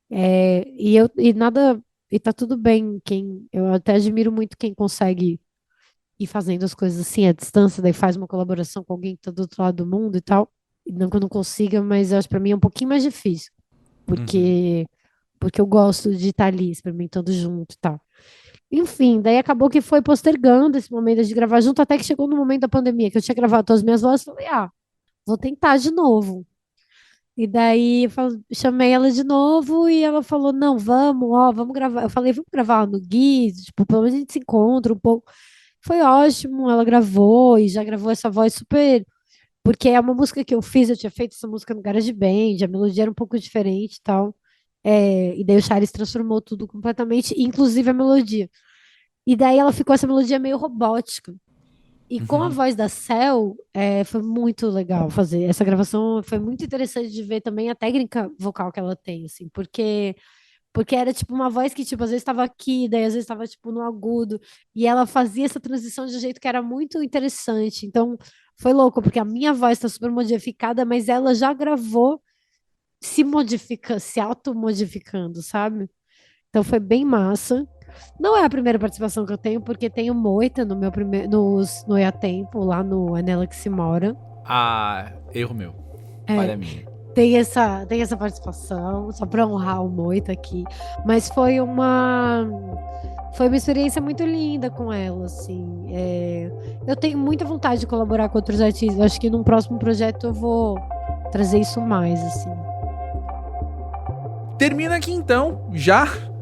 E nada, e tá tudo bem, eu até admiro muito quem consegue ir fazendo as coisas assim à distância, daí faz uma colaboração com alguém que tá do outro lado do mundo e tal. E não que eu não consiga, mas eu acho que pra mim é um pouquinho mais difícil, Uhum. porque eu gosto de estar ali experimentando junto e tal. Enfim, daí acabou que foi postergando esse momento de gravar junto, até que chegou no momento da pandemia, que eu tinha gravado todas as minhas vozes, falei, vou tentar de novo. E daí chamei ela de novo e ela falou, não, vamos, ó, vamos gravar. Eu falei, vamos gravar no Gui, tipo, pelo menos a gente se encontra um pouco. Foi ótimo, ela gravou e já gravou essa voz super. Porque é uma música que eu fiz, eu tinha feito essa música no GarageBand, a melodia era um pouco diferente e tal. E daí o Charles transformou tudo completamente, inclusive a melodia. E daí ela ficou essa melodia meio robótica. E com a Uhum. voz da Cel, foi muito legal fazer. Essa gravação foi muito interessante de ver também a técnica vocal que ela tem, assim, porque era tipo uma voz que tipo às vezes estava aqui, daí às vezes estava tipo no agudo, e ela fazia essa transição de um jeito que era muito interessante. Então, foi louco, porque a minha voz está super modificada, mas ela já gravou se automodificando, sabe? Então foi bem massa. Não é a primeira participação que eu tenho, porque tem o Moita no meu primeiro no EA Tempo, lá no Anela que se mora. Ah, erro meu. É, Falha minha. tem essa participação, só para honrar o Moita aqui. Mas foi uma experiência muito linda com ela, assim. Eu tenho muita vontade de colaborar com outros artistas. Acho que num próximo projeto eu vou trazer isso mais, assim. Termina aqui então,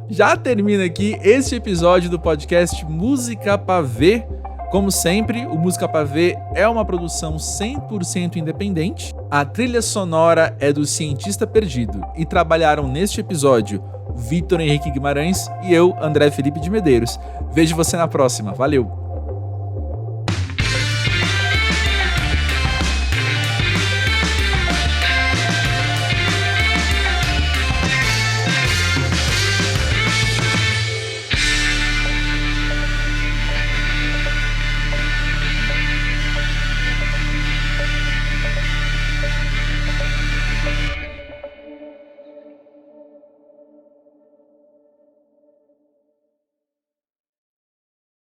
já termina aqui este episódio do podcast Música Pavê. Como sempre, o Música Pavê é uma produção 100% independente. A trilha sonora é do Cientista Perdido e trabalharam neste episódio Vitor Henrique Guimarães e eu, André Felipe de Medeiros. Vejo você na próxima. Valeu!